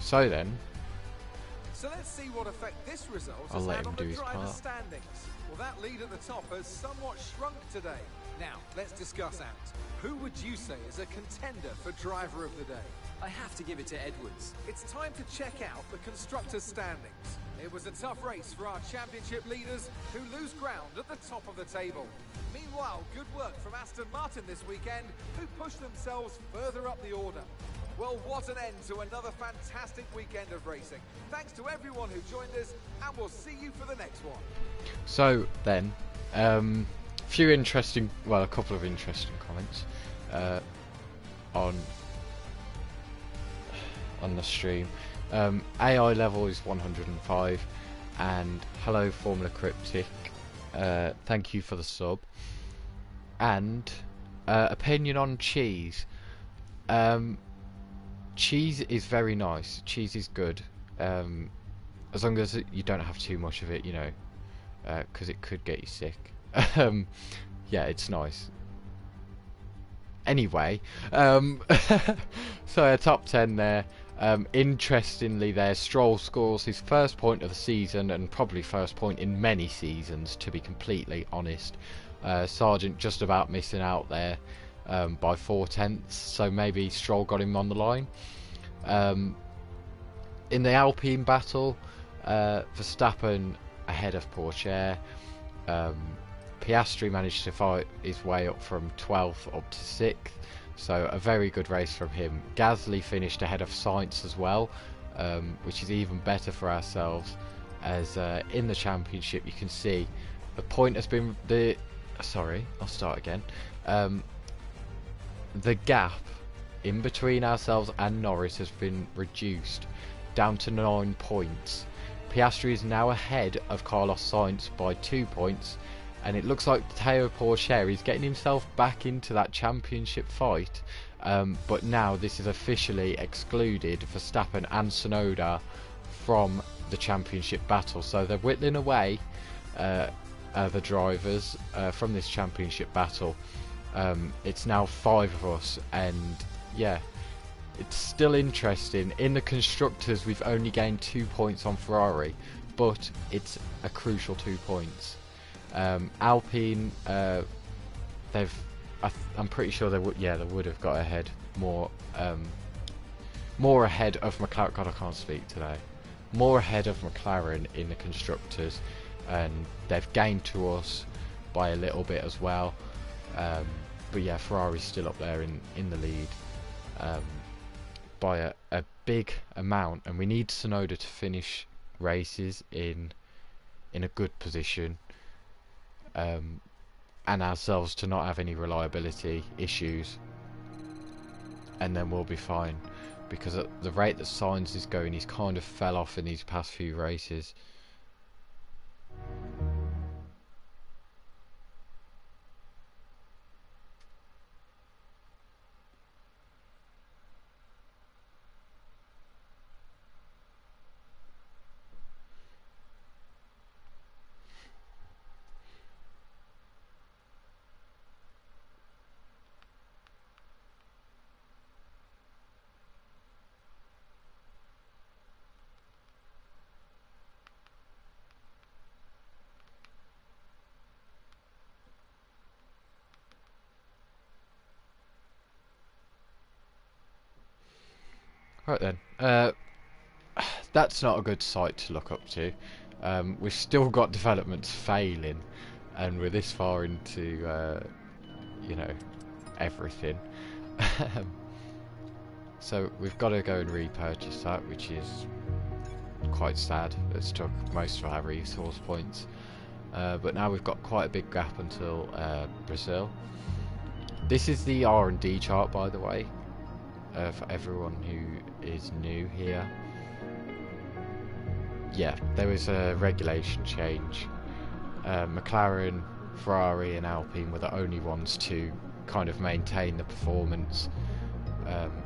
So then, So let's see what effect this result I'll has let had him on do the his driver's part. standings. Well, that lead at the top has somewhat shrunk today. Now, let's discuss out. Who would you say is a contender for driver of the day? I have to give it to Edwards. It's time to check out the constructors' standings. It was a tough race for our championship leaders who lose ground at the top of the table. Meanwhile, good work from Aston Martin this weekend, who pushed themselves further up the order. Well, what an end to another fantastic weekend of racing. Thanks to everyone who joined us, and we'll see you for the next one. so then, a couple of interesting comments on the stream. AI level is 105, and hello Formula Cryptic, thank you for the sub. And opinion on cheese. Cheese is very nice. Cheese is good, as long as you don't have too much of it, you know, because it could get you sick. Yeah, it's nice. Anyway, so a top 10 there. Interestingly there, Stroll scores his first point of the season, and probably first point in many seasons, to be completely honest. Sargent just about missing out there by 4/10, so maybe Stroll got him on the line. In the Alpine battle, Verstappen ahead of Pourchaire. Piastri managed to fight his way up from 12th up to 6th, so a very good race from him. Gasly finished ahead of Sainz as well, which is even better for ourselves, as in the championship you can see the point has been I'll start again. The gap in between ourselves and Norris has been reduced down to 9 points. Piastri is now ahead of Carlos Sainz by 2 points, and it looks like Théo Pourchaire is getting himself back into that championship fight, but now this is officially excluded Verstappen and Tsunoda from the championship battle, so they're whittling away the drivers from this championship battle. It's now 5 of us, and yeah, it's still interesting. In the constructors we've only gained 2 points on Ferrari, but it's a crucial 2 points. Alpine, I'm pretty sure they would have got ahead more ahead of McLaren. God, I can't speak today. More ahead of McLaren in the constructors, and they've gained to us by a little bit as well. But yeah, Ferrari's still up there in the lead by a big amount, and we need Tsunoda to finish races in a good position, and ourselves to not have any reliability issues, and then we'll be fine, because at the rate that Sainz is going, he's kind of fell off in these past few races. Right then. That's not a good sight to look up to. We've still got developments failing, and we're this far into, you know, everything. So we've got to go and repurchase that, which is quite sad. It's took most of our resource points. But now we've got quite a big gap until Brazil. This is the R&D chart, by the way, for everyone who is new here. Yeah, there was a regulation change. McLaren, Ferrari and Alpine were the only ones to kind of maintain the performance,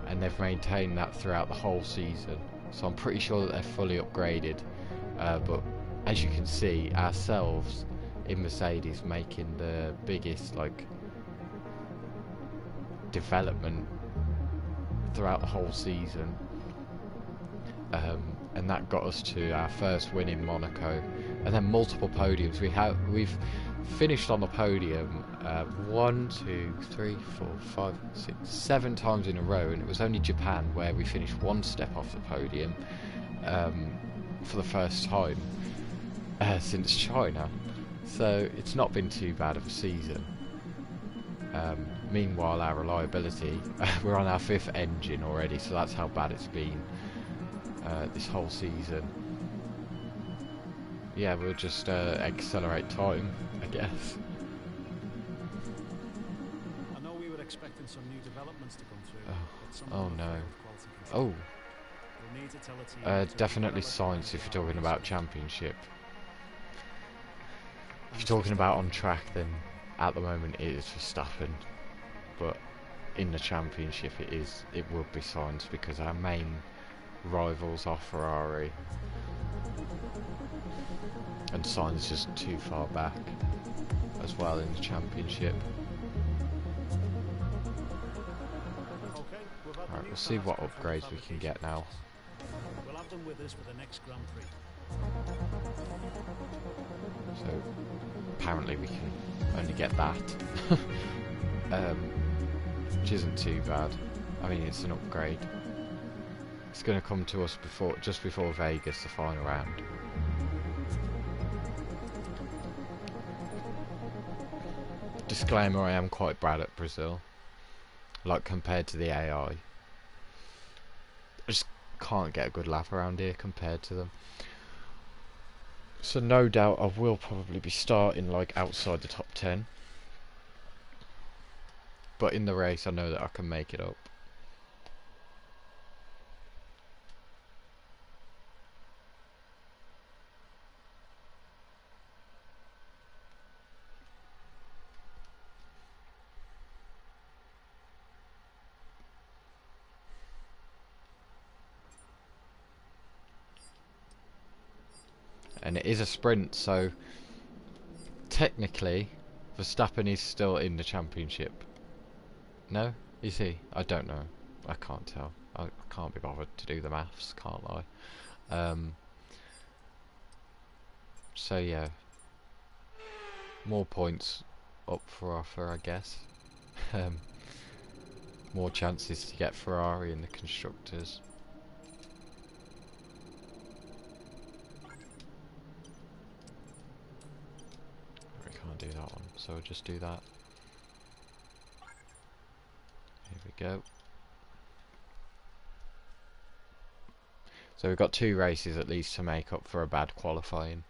and they've maintained that throughout the whole season, so I'm pretty sure that they're fully upgraded. But as you can see, ourselves in Mercedes making the biggest like development throughout the whole season, and that got us to our first win in Monaco, and then multiple podiums. We've finished on the podium 1, 2, 3, 4, 5, 6, 7 times in a row, and it was only Japan where we finished one step off the podium for the first time since China. So it's not been too bad of a season. Meanwhile, our reliability, we're on our 5th engine already, so that's how bad it's been this whole season. Yeah, we'll just accelerate time, I guess. I know we were expecting some new developments to come through. But some Oh of them no. failed quality control. Oh, We'll need to tell a team to definitely develop science if you're talking about championship. If and you're talking about on system. track, then at the moment it is Verstappen, but in the championship it will be Sainz, because our main rivals are Ferrari, and Sainz is just too far back as well in the championship. Okay, we've had the Right, new we'll see cars what go through the upgrades we can fabrication get now. process. We'll have them with us for the next Grand Prix. So apparently we can only get that, which isn't too bad. I mean, it's an upgrade. It's going to come to us just before Vegas, the final round. Disclaimer: I am quite bad at Brazil. Like compared to the AI, I just can't get a good lap around here compared to them. So no doubt I will probably be starting like outside the top 10. But in the race I know that I can make it up. And it is a sprint, so technically Verstappen is still in the championship. No? Is he? I don't know. I can't tell. I can't be bothered to do the maths, can't lie. So yeah. More points up for offer, I guess. More chances to get Ferrari in the constructors. Can't do that one, so we'll just do that. Here we go. So we've got 2 races at least to make up for a bad qualifying.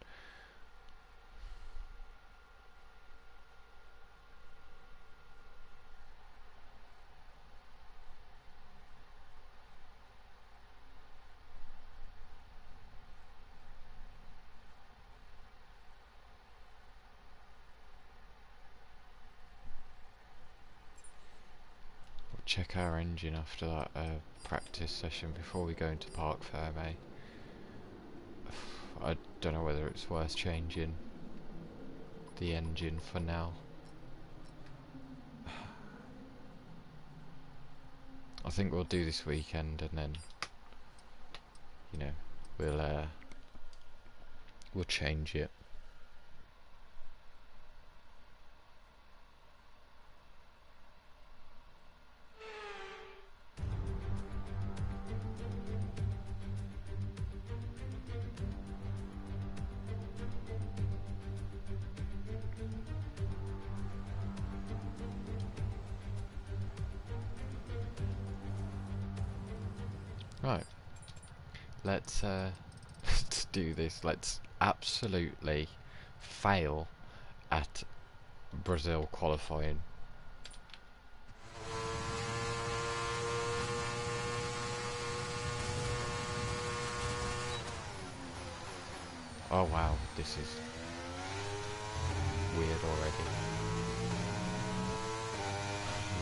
Check our engine after that practice session before we go into Parc Fermé. I don't know whether it's worth changing the engine for now. I think we'll do this weekend, and then, you know, we'll change it. Right. Let's let's do this. Let's absolutely fail at Brazil qualifying. Oh wow, this is weird already.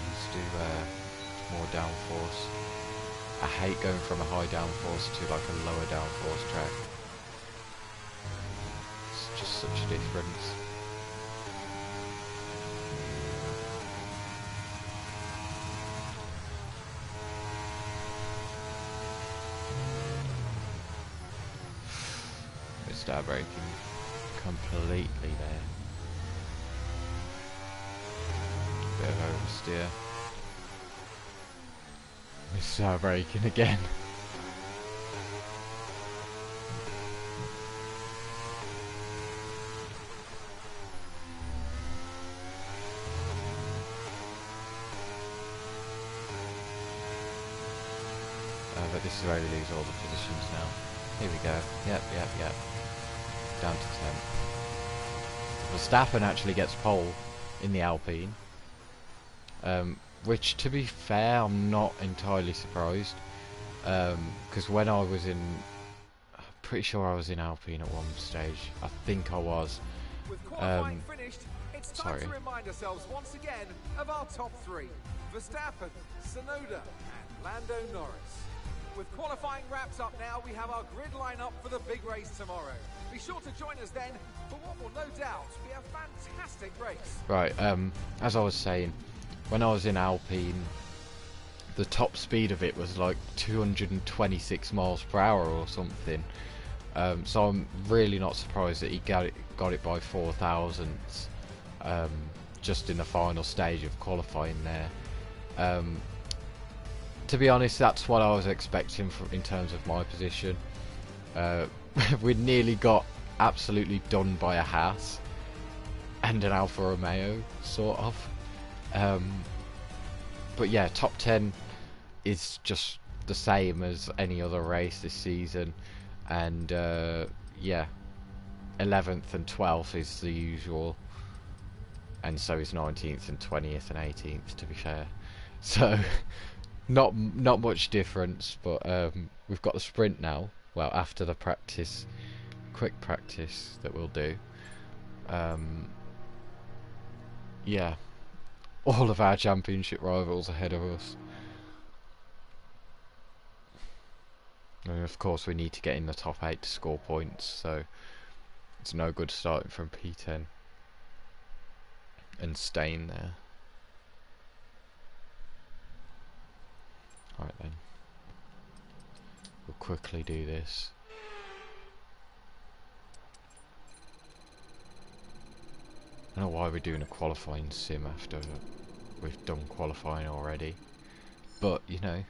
Let's do more downforce. I hate going from a high downforce to like a lower downforce track. It's just such a difference. Start braking completely there. Bit of oversteer. We start braking again. But this is where we lose all the positions now. Here we go. Yep. Down to 10. Verstappen actually gets pole in the Alpine, which, to be fair, I'm not entirely surprised, because when I was in, I'm pretty sure I was in Alpine at one stage. I think I was. With qualifying finished, it's time to remind ourselves once again of our top three: Verstappen, Tsunoda, and Lando Norris. With qualifying wrapped up now, we have our grid lineup for the big race tomorrow. Be sure to join us then for what will no doubt be a fantastic race. Right, as I was saying, when I was in Alpine, the top speed of it was like 226 miles per hour or something. So I'm really not surprised that he got it by 4 thousandths, just in the final stage of qualifying there. To be honest, that's what I was expecting in terms of my position. We'd nearly got absolutely done by a Haas and an Alfa Romeo, sort of. But yeah, top 10 is just the same as any other race this season, and yeah, 11th and 12th is the usual, and so is 19th and 20th and 18th, to be fair. So not much difference, but we've got the sprint now. Well, after the practice, quick practice that we'll do. Yeah, all of our championship rivals ahead of us. And of course we need to get in the top 8 to score points, so it's no good starting from P10 and staying there. Alright then, we'll quickly do this. I don't know why we're doing a qualifying sim after we've done qualifying already, but you know,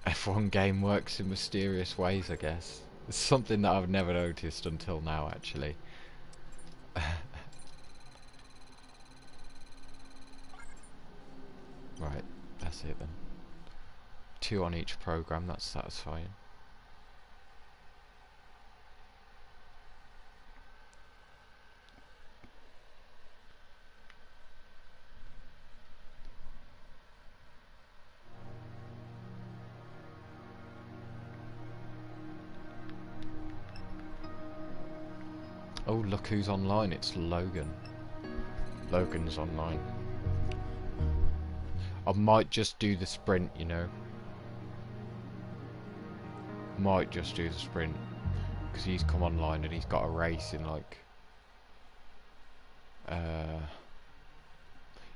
F1 game works in mysterious ways, I guess. It's something that I've never noticed until now, actually. Right, that's it then. 2 on each program, that's satisfying. Oh, look who's online, it's Logan. Logan's online. I might just do the sprint, you know. Might just do the sprint, because he's come online and he's got a race in like...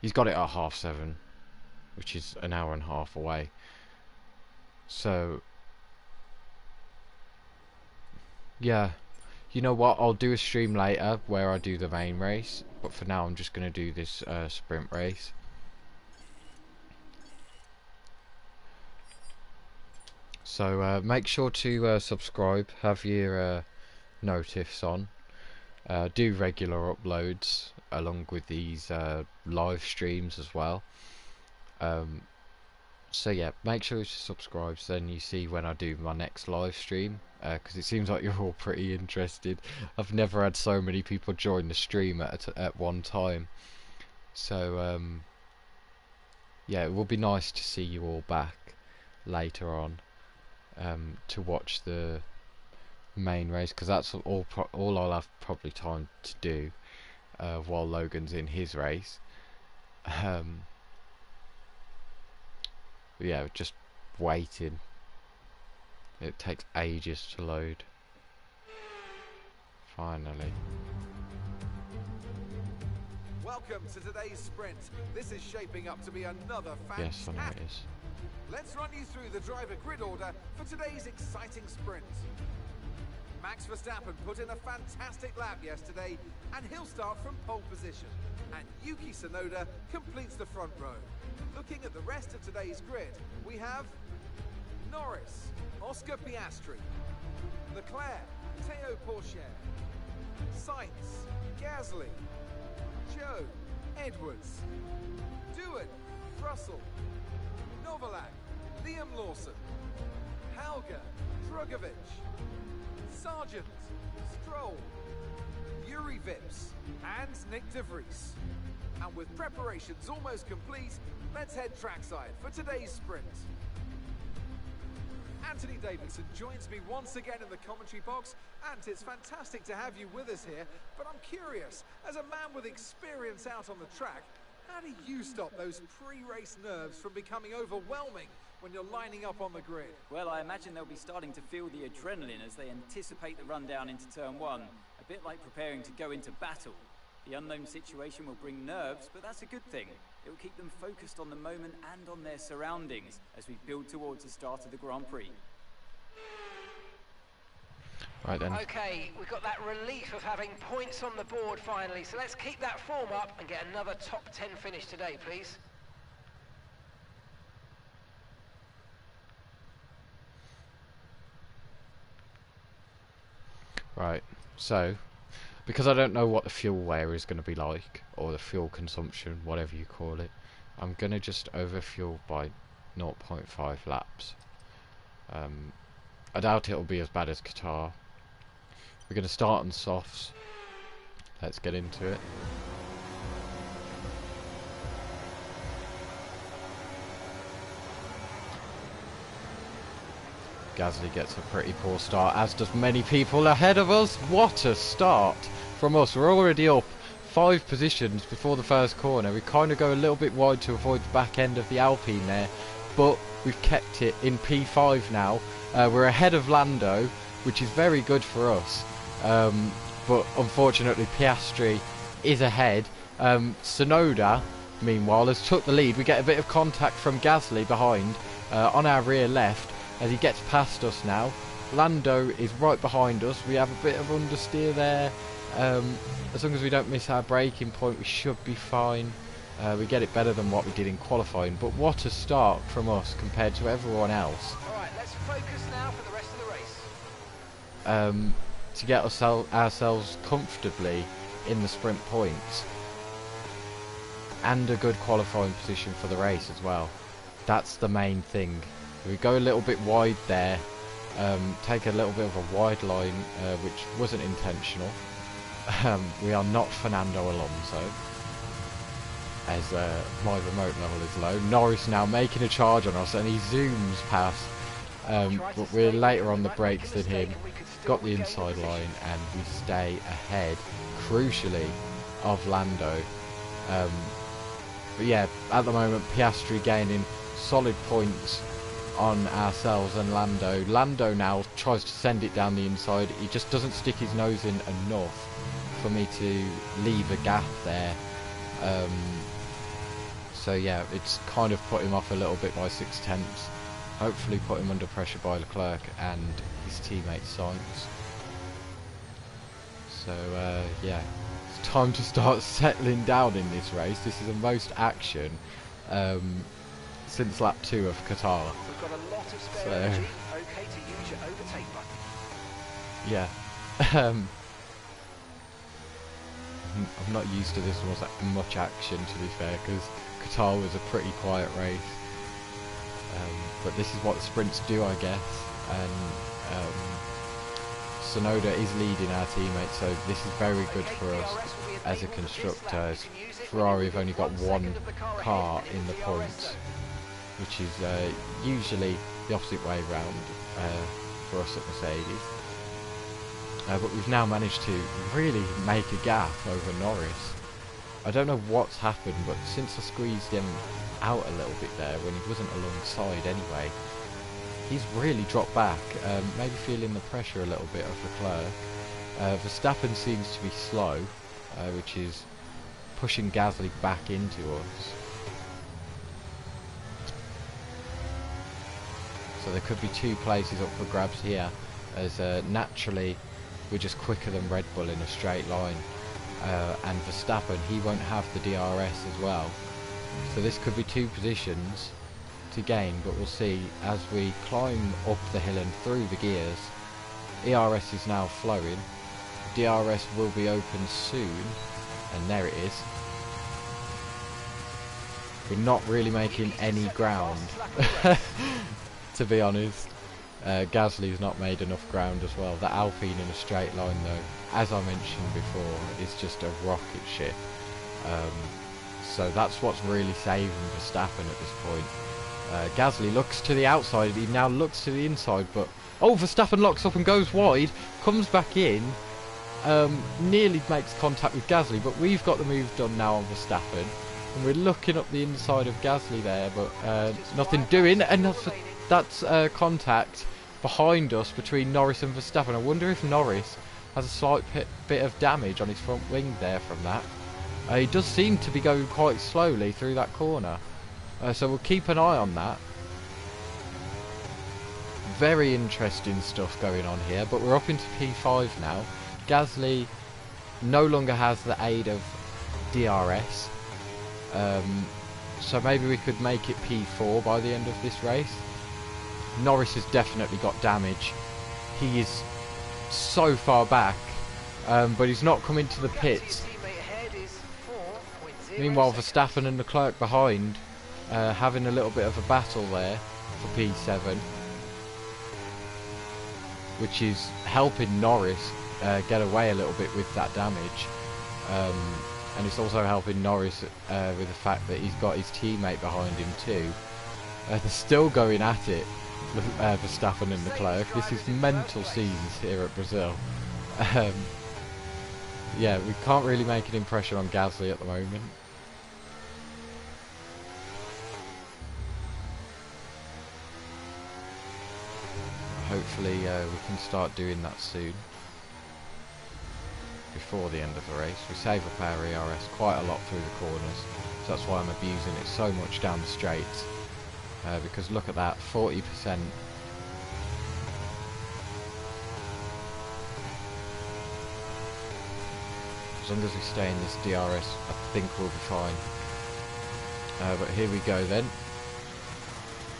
he's got it at 7:30, which is an hour and a half away. So... yeah. You know what, I'll do a stream later where I do the main race, but for now I'm just going to do this sprint race. So make sure to subscribe, have your notifs on, do regular uploads along with these live streams as well. So yeah, make sure you subscribe so then you see when I do my next live stream, because it seems like you're all pretty interested. I've never had so many people join the stream at one time. So yeah, it will be nice to see you all back later on to watch the main race, because that's all I'll have probably time to do while Logan's in his race. Yeah, just waiting. It takes ages to load. Finally. Welcome to today's sprint. This is shaping up to be another Yes, I know fantastic. it is. Let's run you through the driver grid order for today's exciting sprint. Max Verstappen put in a fantastic lap yesterday, and he'll start from pole position. And Yuki Tsunoda completes the front row. Looking at the rest of today's grid, we have Norris, Oscar Piastri, Leclerc, Théo Pourchaire, Sainz, Gasly, Joe, Edwards, Doohan, Russell, Novalak, Liam Lawson, Halger, Drugovic, Sargent, Stroll, Yuri Vips, and Nick De Vries. And with preparations almost complete, let's head trackside for today's sprint. Anthony Davidson joins me once again in the commentary box, and it's fantastic to have you with us here, but I'm curious, as a man with experience out on the track, how do you stop those pre-race nerves from becoming overwhelming when you're lining up on the grid? Well, I imagine they'll be starting to feel the adrenaline as they anticipate the run down into turn one, a bit like preparing to go into battle. The unknown situation will bring nerves, but that's a good thing. It will keep them focused on the moment and on their surroundings as we build towards the start of the Grand Prix. Right then. Okay, we've got that relief of having points on the board finally, so let's keep that form up and get another top 10 finish today, please. Right, so because I don't know what the fuel wear is going to be like, or the fuel consumption, whatever you call it, I'm going to just overfuel by 0.5 laps. I doubt it'll be as bad as Qatar. We're going to start on softs. Let's get into it. Gasly gets a pretty poor start, as does many people ahead of us. What a start from us. We're already up 5 positions before the first corner. We kind of go a little bit wide to avoid the back end of the Alpine there, but we've kept it in P5 now. We're ahead of Lando, which is very good for us, but unfortunately Piastri is ahead. Tsunoda, meanwhile, has took the lead. We get a bit of contact from Gasly behind on our rear left as he gets past us now. Lando is right behind us. We have a bit of understeer there. As long as we don't miss our braking point, we should be fine. We get it better than what we did in qualifying, but what a start from us compared to everyone else. Alright, let's focus now for the rest of the race. To get ourselves comfortably in the sprint points and a good qualifying position for the race as well. That's the main thing. We go a little bit wide there, take a little bit of a wide line, which wasn't intentional. We are not Fernando Alonso, as my remote level is low. Norris now making a charge on us, and he zooms past, but we're later on the brakes than him. Got the inside line, and we stay ahead, crucially, of Lando. But yeah, at the moment Piastri gaining solid points on ourselves and Lando. Lando now tries to send it down the inside. He just doesn't stick his nose in enough for me to leave a gap there. So yeah, it's kind of put him off a little bit by 0.6. Hopefully put him under pressure by Leclerc and his teammate Sainz. So yeah, it's time to start settling down in this race. This is the most action since lap 2 of Qatar. We've got a lot of spare energy. Okay to use your overtake button. Yeah. I'm not used to this much action, to be fair, because Qatar was a pretty quiet race. But this is what sprints do, I guess. And Tsunoda is leading our teammates, so this is very good for us as a constructor. As Ferrari have only got one car in the points, which is usually the opposite way round for us at Mercedes. But we've now managed to really make a gap over Norris. I don't know what's happened, but since I squeezed him out a little bit there when he wasn't alongside anyway, he's really dropped back, maybe feeling the pressure a little bit of Leclerc. Verstappen seems to be slow, which is pushing Gasly back into us. So there could be 2 places up for grabs here, as naturally we're just quicker than Red Bull in a straight line. And Verstappen, he won't have the DRS as well. So this could be 2 positions to gain, but we'll see as we climb up the hill and through the gears. ERS is now flowing. DRS will be open soon, and there it is. We're not really making any ground, to be honest. Gasly's not made enough ground as well. The Alpine in a straight line though, as I mentioned before, is just a rocket ship. So that's what's really saving Verstappen at this point. Gasly looks to the outside, he now looks to the inside, but oh, Verstappen locks up and goes wide, comes back in, nearly makes contact with Gasly, but we've got the move done now on Verstappen, and we're looking up the inside of Gasly there, but nothing doing, and that's contact behind us between Norris and Verstappen. I wonder if Norris has a slight bit of damage on his front wing there from that. He does seem to be going quite slowly through that corner, so we'll keep an eye on that. Very interesting stuff going on here, but we're up into P5 now. Gasly no longer has the aid of DRS, so maybe we could make it P4 by the end of this race. Norris has definitely got damage. He is so far back, but he's not coming to the pits. Meanwhile, Verstappen and Leclerc behind, having a little bit of a battle there for P7, which is helping Norris get away a little bit with that damage. And it's also helping Norris with the fact that he's got his teammate behind him too. They're still going at it, Verstappen and Leclerc. This is mental scenes here at Brazil. Yeah, we can't really make an impression on Gasly at the moment. Hopefully we can start doing that soon, before the end of the race. We save up our ERS quite a lot through the corners, so that's why I'm abusing it so much down the straights, because look at that, 40%. As long as we stay in this DRS, I think we'll be fine. But here we go then.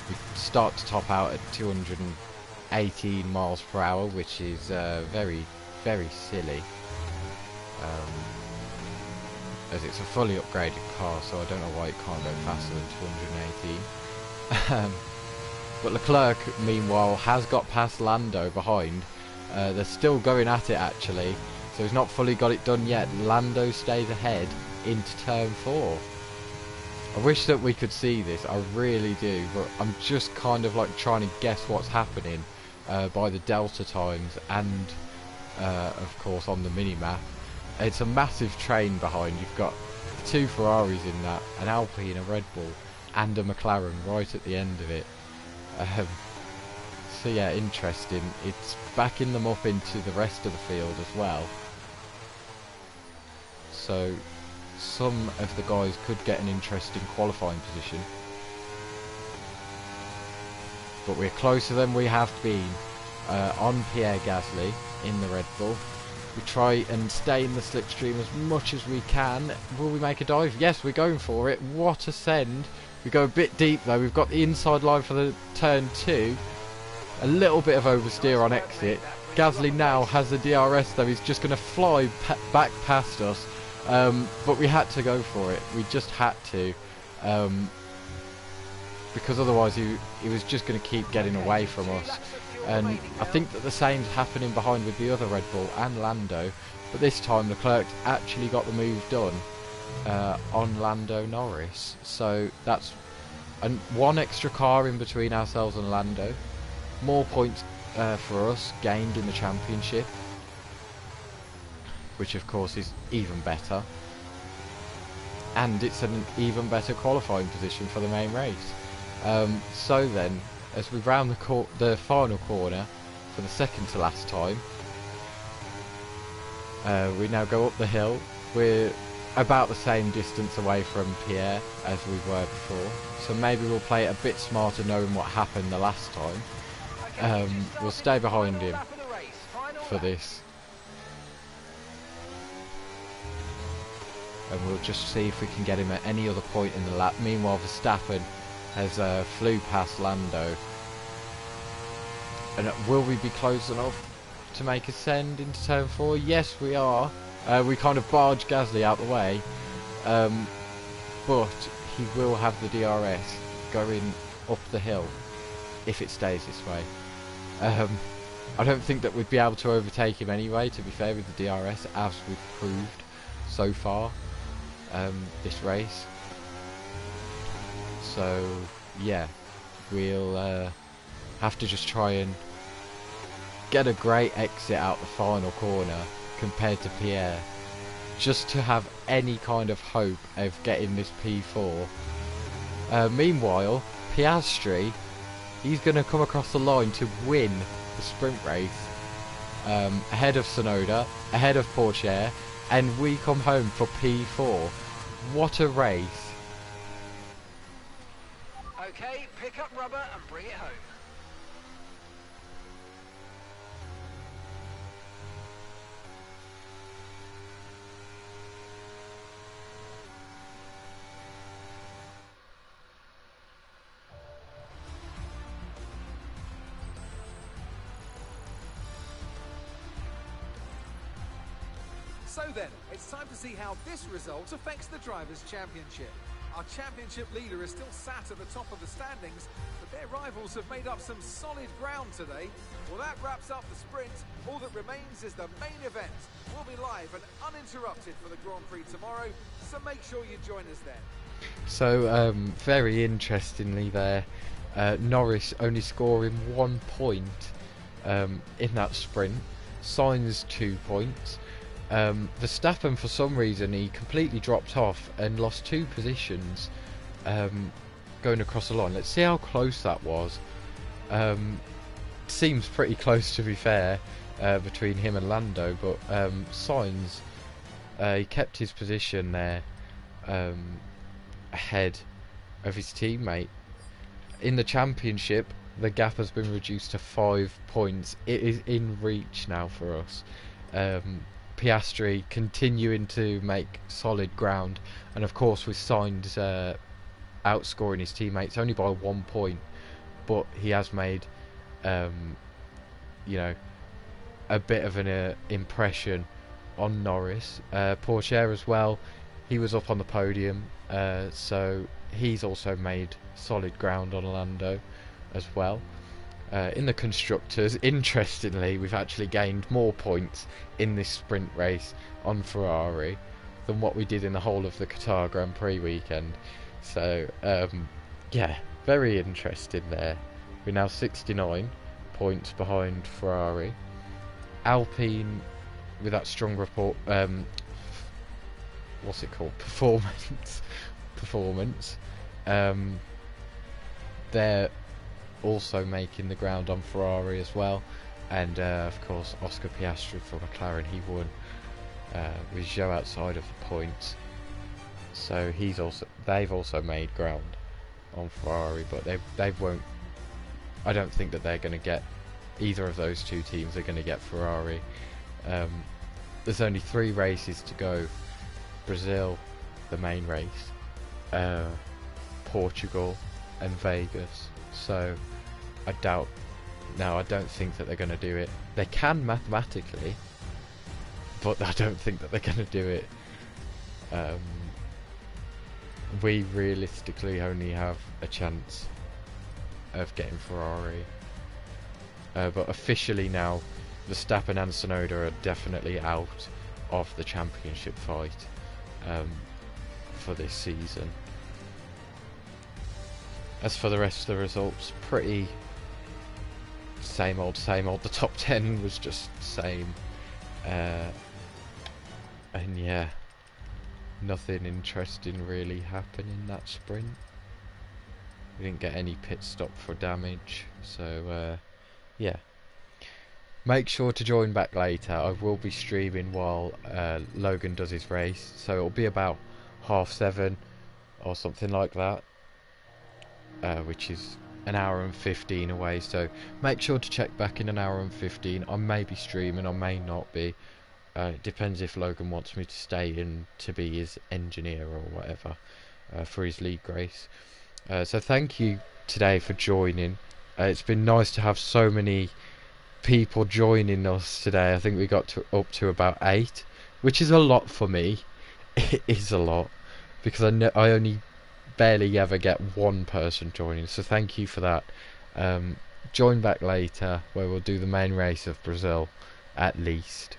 We start to top out at 218 miles per hour, which is very, very silly. As it's a fully upgraded car, so I don't know why it can't go faster than 218. But Leclerc, meanwhile, has got past Lando behind. They're still going at it actually, so he's not fully got it done yet. Lando stays ahead into turn 4. I wish that we could see this, I really do, but I'm just kind of like trying to guess what's happening by the delta times and of course on the mini-map. It's a massive train behind. You've got 2 Ferraris in that, an Alpine, a Red Bull and a McLaren right at the end of it. So yeah, interesting. It's backing them up into the rest of the field as well, so some of the guys could get an interesting qualifying position. But we're closer than we have been on Pierre Gasly in the Red Bull. We try and stay in the slipstream as much as we can. Will we make a dive? Yes, we're going for it. What a send. We go a bit deep though. We've got the inside line for the turn 2. A little bit of oversteer on exit. Gasly now has the DRS though. He's just going to fly back past us. But we had to go for it. We just had to. because otherwise he was just going to keep getting away from us. And I think that the same's happening behind with the other Red Bull and Lando, but this time Leclerc actually got the move done on Lando Norris. So that's one extra car in between ourselves and Lando. More points for us gained in the championship, which of course is even better. And it's an even better qualifying position for the main race. So then, as we round the final corner for the second to last time, we now go up the hill. We're about the same distance away from Pierre as we were before, so maybe we'll play it a bit smarter knowing what happened the last time. We'll stay behind him for this, and we'll just see if we can get him at any other point in the lap. Meanwhile, Verstappen has flew past Lando. And will we be close enough to make a send into turn 4? Yes, we are. We kind of barged Gasly out the way, but he will have the DRS going up the hill if it stays this way. I don't think that we'd be able to overtake him anyway, to be fair, with the DRS, as we've proved so far this race. So yeah, we'll have to just try and get a great exit out the final corner compared to Pierre, just to have any kind of hope of getting this P4. Meanwhile, Piastri, he's going to come across the line to win the sprint race, ahead of Tsunoda, ahead of Pourchaire, and we come home for P4. What a race. Okay, pick up rubber and bring it home. So then, it's time to see how this result affects the Drivers' Championship. Our championship leader is still sat at the top of the standings, but their rivals have made up some solid ground today. Well, that wraps up the sprint. All that remains is the main event. We'll be live and uninterrupted for the Grand Prix tomorrow, so make sure you join us then. So, very interestingly there, Norris only scoring 1 point in that sprint, Sainz 2 points. Verstappen, for some reason, he completely dropped off and lost 2 positions going across the line. Let's see how close that was. Seems pretty close, to be fair, between him and Lando, but Sainz, he kept his position there ahead of his teammate. In the championship, the gap has been reduced to 5 points. It is in reach now for us. Piastri continuing to make solid ground, and of course with Sainz outscoring his teammates only by 1 point, but he has made you know, a bit of an impression on Norris. Pourchaire as well, he was up on the podium, so he's also made solid ground on Lando as well. In the constructors, interestingly, we've actually gained more points in this sprint race on Ferrari than what we did in the whole of the Qatar Grand Prix weekend. So yeah, very interesting there. We're now 69 points behind Ferrari. Alpine, with that strong report, what's it called, performance, they're also making the ground on Ferrari as well, and of course Oscar Piastri for McLaren, he won with Zhou outside of the points, so they've also made ground on Ferrari, but they won't. I don't think that they're going to get, either of those two teams are going to get Ferrari. There's only 3 races to go: Brazil, the main race, Portugal, and Vegas. So I don't think that they're going to do it. They can mathematically, but I don't think that they're going to do it. We realistically only have a chance of getting Ferrari. But officially now, Verstappen and Tsunoda are definitely out of the championship fight for this season. As for the rest of the results, pretty same old, same old. The top 10 was just same. And yeah, nothing interesting really happened in that sprint. We didn't get any pit stop for damage, so yeah. Make sure to join back later. I will be streaming while Logan does his race, so it'll be about 7:30 or something like that, which is an hour and 15 away, so make sure to check back in an hour and 15. I may be streaming, I may not be. It depends if Logan wants me to stay in to be his engineer or whatever for his league race. So thank you today for joining. It's been nice to have so many people joining us today. I think we got up to about 8, which is a lot for me. It is a lot, because I only barely ever get one person joining, so thank you for that. Join back later where we'll do the main race of Brazil at least.